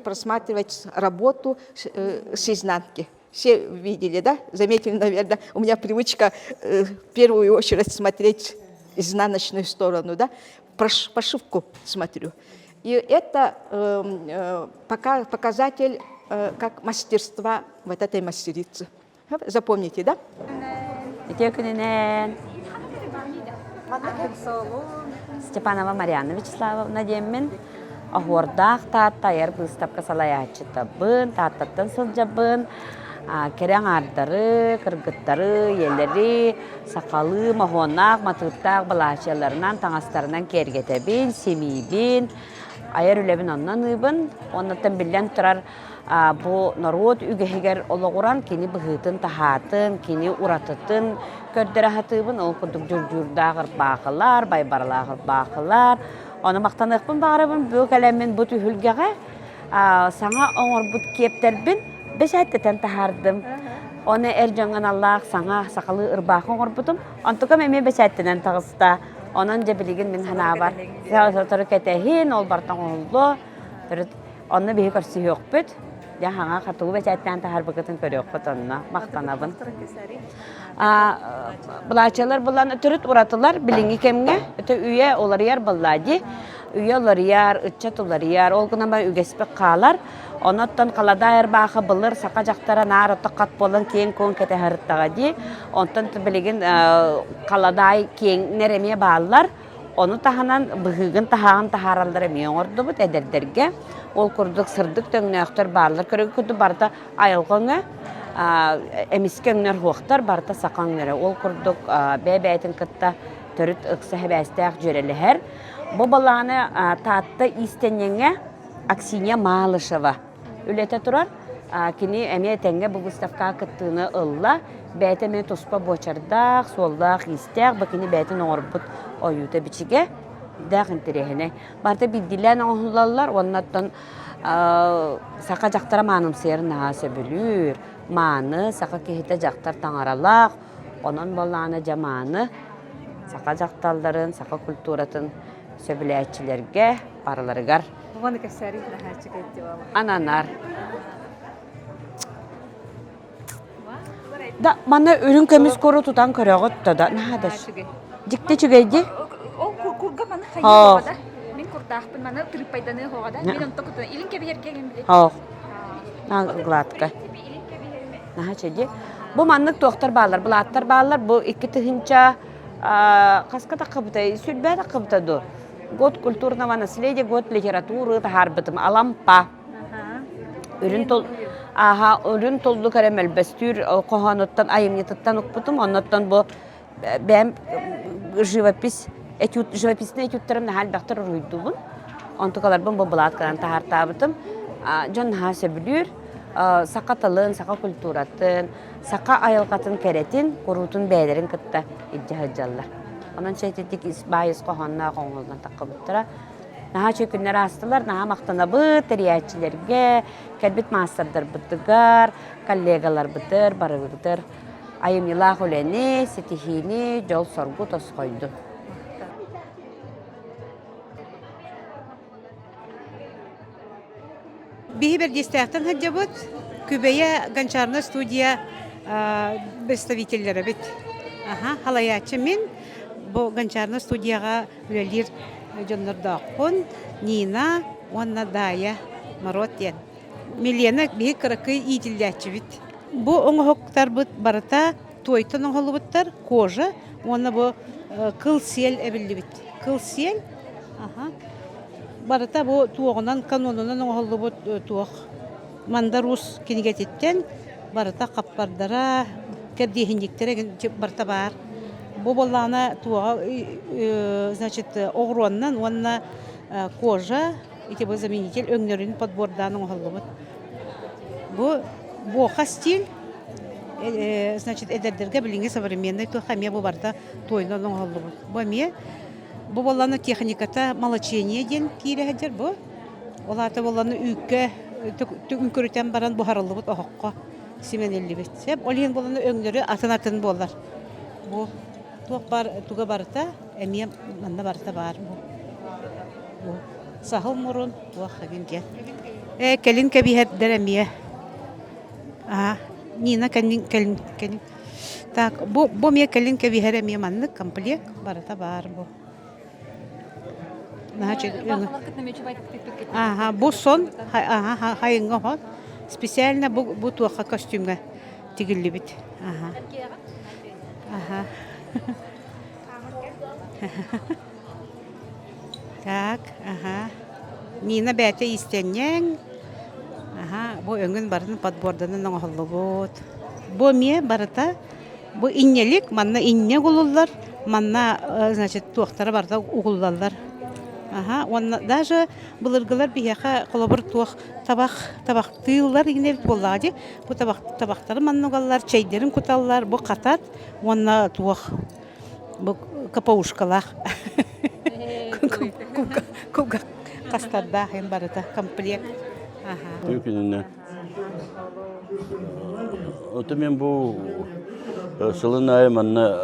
просматривать работу с изнанки. Все видели, да? Заметили, наверное, у меня привычка в первую очередь смотреть изнаночную сторону, да? Пошивку смотрю. И это показатель как мастерства вот этой мастерицы. Запомните, да? Степанова Марьяна Вячеславовна деммен. Ахордах таттайыр выставка салаячытабын, таттаттан сылжабын, керең ардары, кыргыттары, елleri, сақалы, махонақ, матыттақ, балашыларынан, таңастарынан кергетебін, семейбін, айыр үлебін оннан ұйбын, оннаттан білен тұрар bu narod ügehger ologuran kini bıhıtın tahatın, kini uratıtın kördere hatıbın, ol kuduk jurdağır bağılar, baybarlağır bağılar. Onu maqtanıqpın bağırıbın, bu kələmin bu tühülgeğe sana oğur bu kepterbin, beş aytteten tahardım. Onu ercangan Allah sana sakalı ırbağın oğur budum, ontukam eme beş ayttenen tağısta. Onun cebiligin min hana var. Sağır ketehin, ol bartan oldu. Onu bir karşı yok büt. Ya hanga katuğu beş aytten tahar bıkıtın körüyor kutunna, maqtanabın. Bulaçalar bulan ötürüt uratılar bilingi kemge, öte üye olar yer bulladı. Üye olar yer, ıççat olar yer, olguna ben ügespek kalar. Onattan kalada yer bağı bulur, sakacaklara nar otakkat bolan kiyen kon kete harıttağıdı. Ondan biligin kaladay kiyen neremeye bağlılar. Onu tahanan bıhıgın tahağın taharalları miyordu bu ederderge. Ol kurduk sırdık döngünektör bağlılar. Körüge kudu barda ayılgıngı. Emiskenler hoqtar barda saqanları. Ol kurduk bebeytin kıtta törüt ıqsa hebestaq jöreli her. Bu balağını taatта istenenge Aksiniya Malышева. Ülete turar. Kini eme tenge bu Gustavka kıttığını ılla. Beyte me tospa boçardaq, soldaq, istaq. Bakini beytin orbut oyuta biçige. Dağın terehine. Barda bildilen oğullarlar. Onlardan saqa jaqtara manım serin nahası bülür. Manı, saqa kehite jaqtar tanaralaq. Onun balağını jamanı. Saqa jaqtalların, saqa kulturatın söbüleyetçilerge paralarıgar. Bana keseri daha çıkıyor. Ananar. Da bana ürün kömüz koru tutan körüğüt da nahada. Dikte çıgaydı. O kurga bana hayır da. Min kurtahpın bana tripaydanı hoğada. Min onta kutu ilin kebiyerken bile. Ha. Na glatka. Naha çedi. Bu manlık doktor bağlar, bulatlar bağlar. Bu iki tıhınca kaska takıbıtay, sülbe takıbıtay do. Год культурного наследия, год литературы, тахарбытым, алампа. Ürün tollu karamel bestür, kohanottan, ayımyetattan okputum, ondan bu ben живописный этюдтерим нахал бактар руйдубун. Онтукаларбын bu bulatkadan tahartabıtım. Jon hase bilür, saqatalın, saqa kulturatın, saqa ayılqatın keretin, kurutun beylerin kıtta iddihajallar. Onun çeşitlik bayız qohanna qoğuldan taqıbıttıra. Naha çökünler astılar, naha maqtana bıt, teriyatçilerge, kelbit masterdir bıttıgar, kollegalar bıtır, barıgıdır. Ayım yıla huleni, setihini, jol sorgu tos koydu. Bihi bir desteğten hacabut, Kübeye Gançarna Studiya представительleri bit. Halayatçı min, bu Gançarna Studiyaga üyelir Jonlar Dağpun, Nina, Onna Daya, Marotyen. Milyana bihi kırakı iyitildatçı bit. Bu onu hoktar bit barata, toytan onu bittar, koja, ona bu kıl siyel ebilli bit. Kıl siyel, barata bu tuğunan kanunundan onu bit tuğ. Mandarus kinigetitten, barata kapardara, kebdihindiklere barata var. Bu balana tuğa, значит, огроннан, онна кожа, эти бы заменитель, önglerin подбордан оғылыбыт. Bu стиль, значит, эдердерге билинге современный тухамия bu барда тойнан оғылыбыт. Bu balana техниката молочение ден кире bu. Олата баланы үйкке, үңкөрүтен баран бухарылыбыт оғыққа сименеллибит. Олен баланы öngleri atın болар. Bu tuğa barıta, emiye manna barıta var bu. Sahıl murun vakıgınca. Kelin kebihet deremiye. Aha, Nina kelin. Так, бо мне келин kebiheremiye manlık komplek barata var bu. Значит, bu son hayınga hol. Специально bu tuaqa kostümge tigilli bit. Так, Nina bäte istenyen. Bu öngün barın подборданын оңоллу бут. Bu me barata bu innelik manna inne gulullar, manna значит туактары барда угуллалар. Он даже былыргылар бияка колобур туак табактыйлар ине боллади. Бу табактары маннугаллар, чайдерин куталлар, бу катат, онна туак бу капаушкалар. Куга кастарда хем барата комплект. Юкинне. Отмен бу сылынай манна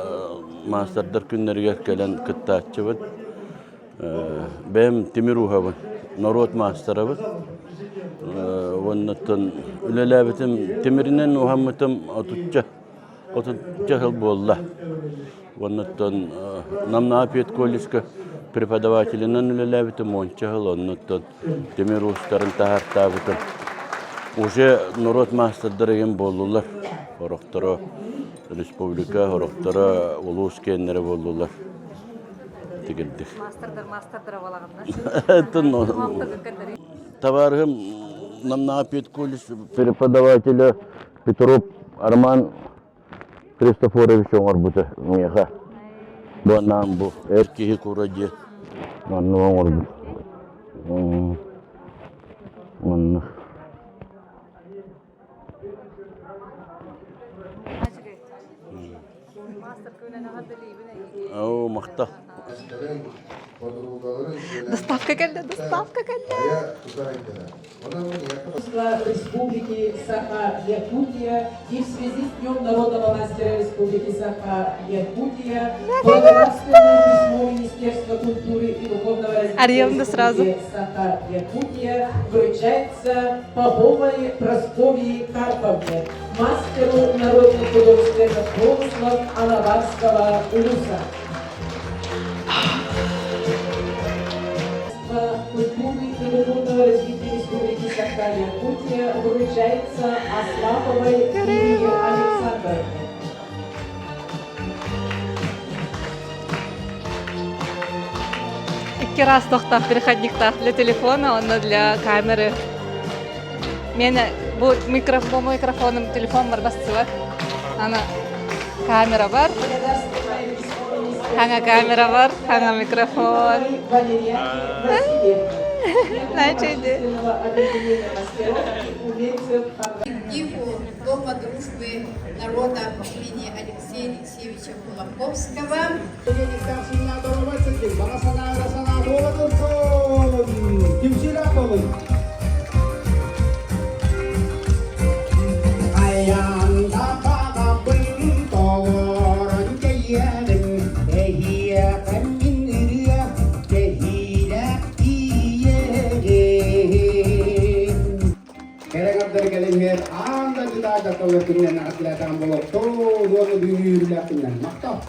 мастердар күннерге келен кыттачыбыт. Бем Тимирухова, народ мастеровыт. Оннаттан үлеләбетим Тимиринен Мухаммадым отучча хыл болла. Оннаттан Намнаапет коллежка преподавателинен үлеләбетим онча хыл. Оннаттан Тимирустарын тахартабытым. Уже народ мастердар еген болулар. Орохтара республика, орохтара улус кеннери болулар. Мастердар балагында. Товарым Намнаапет колледж преподавателя Петров Арман Христофорович оңорбута меха. Бу нам бу эркихи куради. Манны оңорбут. Манны. Ау мақта. Доставка келді. Республики Саха-Якутия и в связи с Днем Народного мастера Республики Саха-Якутия благодарственное письмо Министерства культуры и духовного развития Саха-Якутия вручается Поповой Прасковье Карповне, мастеру народных художественных промыслов Алаварского улуса. Культуры и духовного развития Республики Саха-Якутия вручается Аслаповой Лилии Александровне. Икки раз тоқтап переходниктах для телефона, он для камеры. Мене bu микрофоном телефон бар басцыва. Ана камера бар. Хана камера бар, хана микрофон. Начали. Коллективу Дома дружбы народа имени Алексея Алексеевича Кулаковского. Gelenler anda kita kalau kena nak kelihatan bolok tu dua lebih kena makta.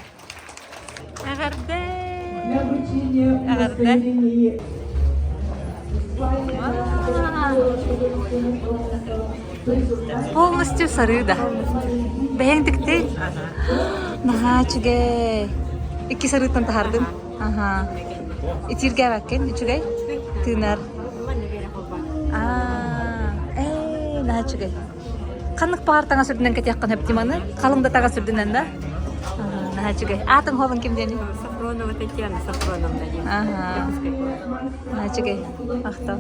Agarde. Полностью сырыда. Бәйендікте? Нағачыге. Икі сырыттан тахардың? Итирге бәккен, үчігей? Тынар. Нағачыге. Қанық бағар таңа сүрдінен кәте яққан өптиманы? Қалыңда таңа сүрдінен да? Нағачыге. Атын холын кемдені? Сафронова Татьяна Сафроновна. Нағачыге. Ақтау.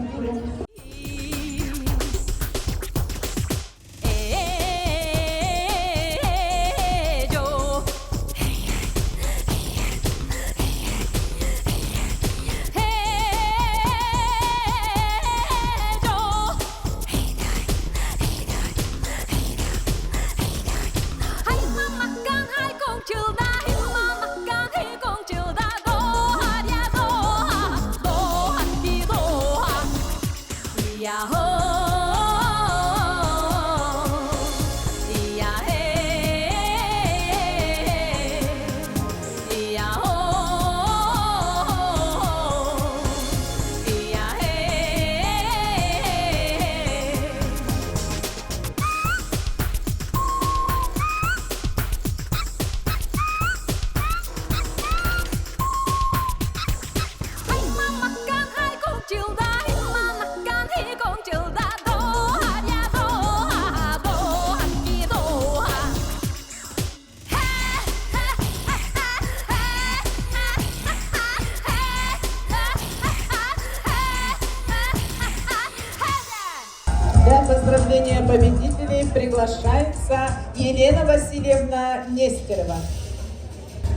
приглашается Елена Васильевна Нестерова.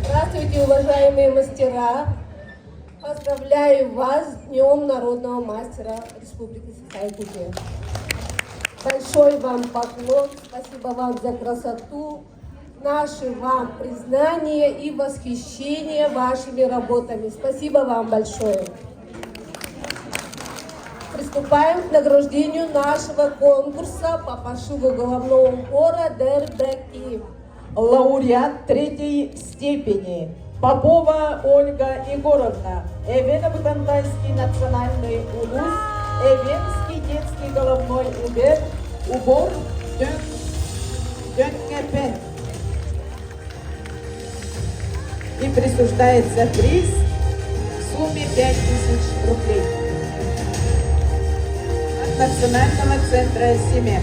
Здравствуйте, уважаемые мастера! Поздравляю вас с Днем Народного мастера Республики Саха-Якутия. Большой вам поклон, спасибо вам за красоту, наше вам признание и восхищение вашими работами. Спасибо вам большое. Приступаем к награждению нашего конкурса по пошиву головного убора Дербеки. Лауреат третьей степени Попова Ольга Егоровна, Эвено-Бутантайский национальный улус, Эвенский детский головной убор Дёнкепен. И присуждается приз в сумме 5000 рублей от Национального центра семьи.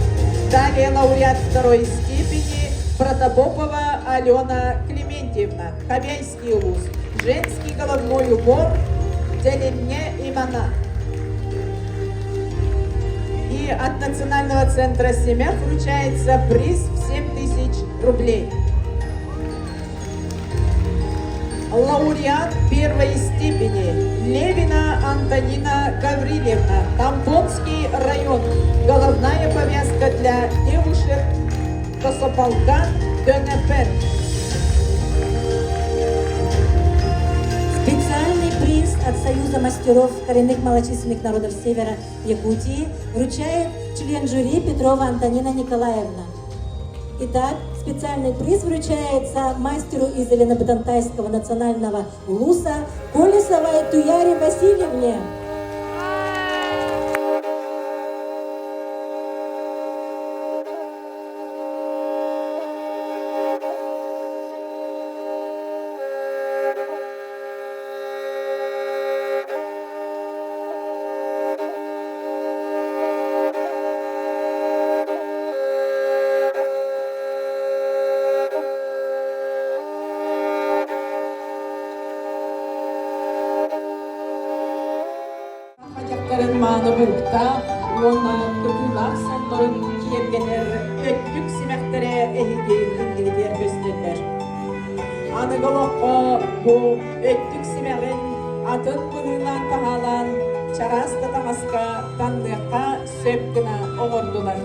Далее лауреат второй степени Протопопова Алена Клементьевна, Хабяйский улус, женский головной убор Деленне Имана. И от Национального центра семья вручается приз в 7000 рублей. Лауреат первой степени Левина Антонина Гаврилевна, Тамбонский район, головная повязка для девушек Косополка ДНП. Специальный приз от Союза мастеров коренных малочисленных народов Севера Якутии вручает член жюри Петрова Антонина Николаевна. Итак, специальный приз вручается мастеру из Эвено-Бутантайского национального улуса Колесовой Туяре Васильевне. Mağını burukta, ona kıpırlar sonların kiyergeler, ötlük simektere ehidiyar gösterirler. Anıgılıqqa bu ötlük simeğin atın kılığından tahalan, çarasta tamaska, tandıqqa söpkına oğurdular.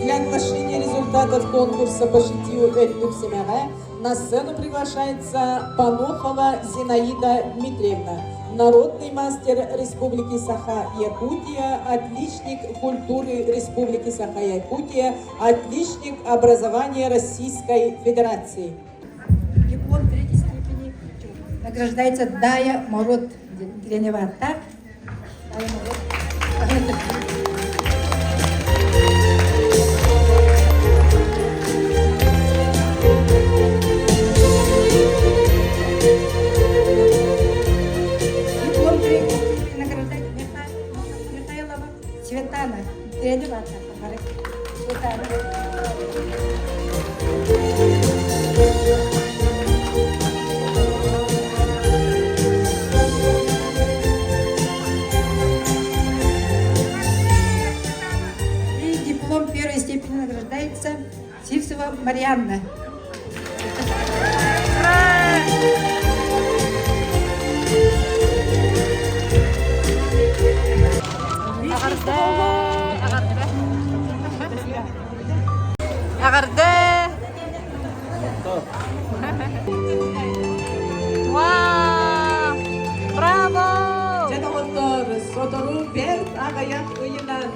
Для оглашения результатов конкурса по шитью «Ötlük семяга» на сцену приглашается Панохова Зинаида Дмитриевна, народный мастер Республики Саха-Якутия, отличник культуры Республики Саха-Якутия, отличник образования Российской Федерации. Диплом третьей степени награждается Дая Мород Дренева. Так? Дая Мород. Светлана, Дренева. Светлана. И диплом первой степени награждается Сивцева Марьянна. Agarde. Wow! Bravo! Жанаготтор сотору берт агаяк ыйынан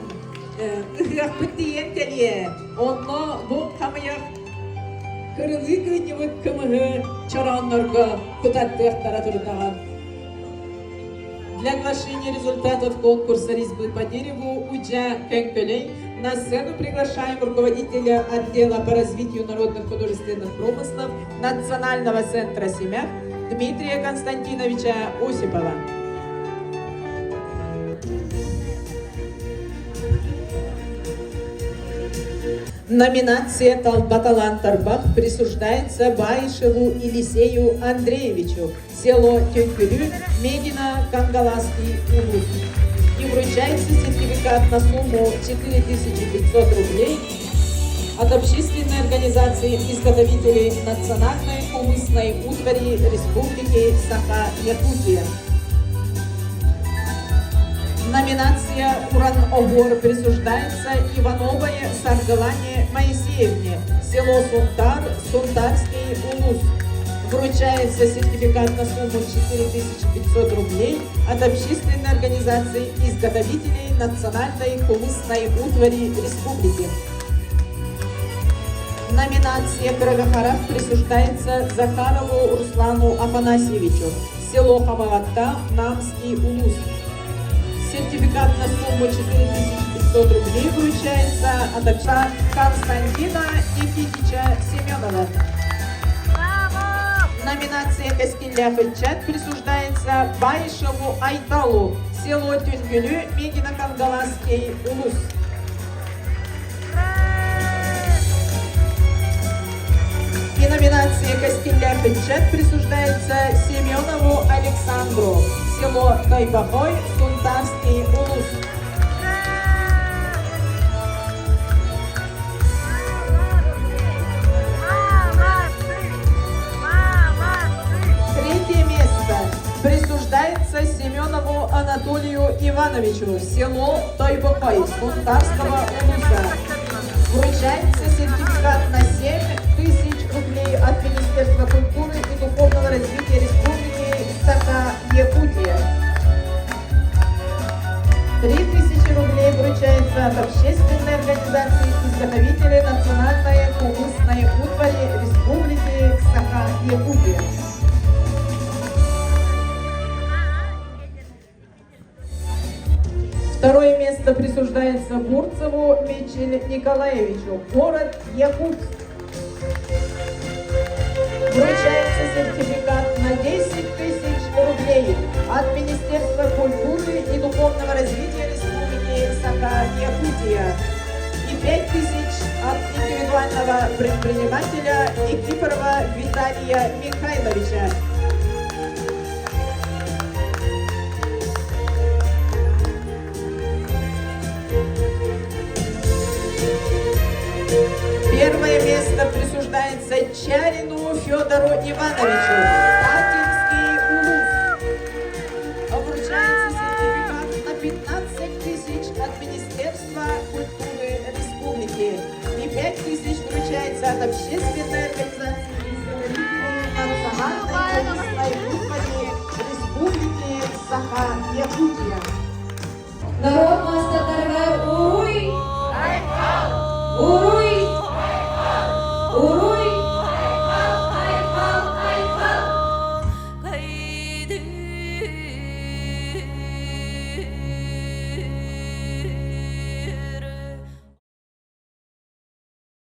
ыхыак бүттиен телие. Онно бу камыяк кырылы гыньыбыт кымыгы чараннорго кутаттыяктара турдаган. Для оглашения результатов конкурса резьбы по дереву Уджа Кенкелей на сцену приглашаем руководителя отдела по развитию народных художественных промыслов Национального центра семяг Дмитрия Константиновича Осипова. Номинация «Баталан Тарбах» присуждается Баишеву Елисею Андреевичу, село Тюнькулю, Медина, Кангаласский улус. И и вручается сертификат на сумму 4500 рублей от общественной организации изготовителей национальной умыстной утвари Республики Саха-Якутия. Номинация «Уран-Обор» присуждается Ивановой Саргалане Моисеевне, село Сунтар, Сунтарский улус. Вручается сертификат на сумму 4500 рублей от общественной организации изготовителей национальной хумысной утвари Республики. Номинация «Крагахарах» присуждается Захарову Руслану Афанасьевичу, село Хамалатта, Намский улус. Сертификат на сумму 4500 рублей вручается от отца Константина Никитича Семенова. Номинация «Каскилля-Фельчат» присуждается Байшеву Айталу, село Тюнгюлю, Мегино-Кангаласский улус. И номинация «Каскилля-Фельчат» присуждается Семенову Александру, село Тайбахой, Сунтарский улус. Третье место присуждается Семенову Анатолию Ивановичу, село Тайбахой, Сунтарского улуса. Вручается сертификат на 7000 рублей от Министерства культуры и духовного развития Республики Саха-Якутия. 3000 рублей вручается от общественной организации изготовителей национальной хумысной утвари Республики Саха-Якутия. Второе место присуждается Бурцеву Мичель Николаевичу, город Якутск. Вручается сертификат на 10 000 рублей от Министерства культуры и духовного развития Республики Саха-Якутия и 5000 от индивидуального предпринимателя Никифорова Виталия Михайловича. Первое место присуждается Чарину Федору Ивановичу, Атинский улус. Вручается сертификат на 15 000 от Министерства культуры Республики и 5000 вручается от общественной организации изготовителей национальной хумысной утвари Республики Саха-Якутия.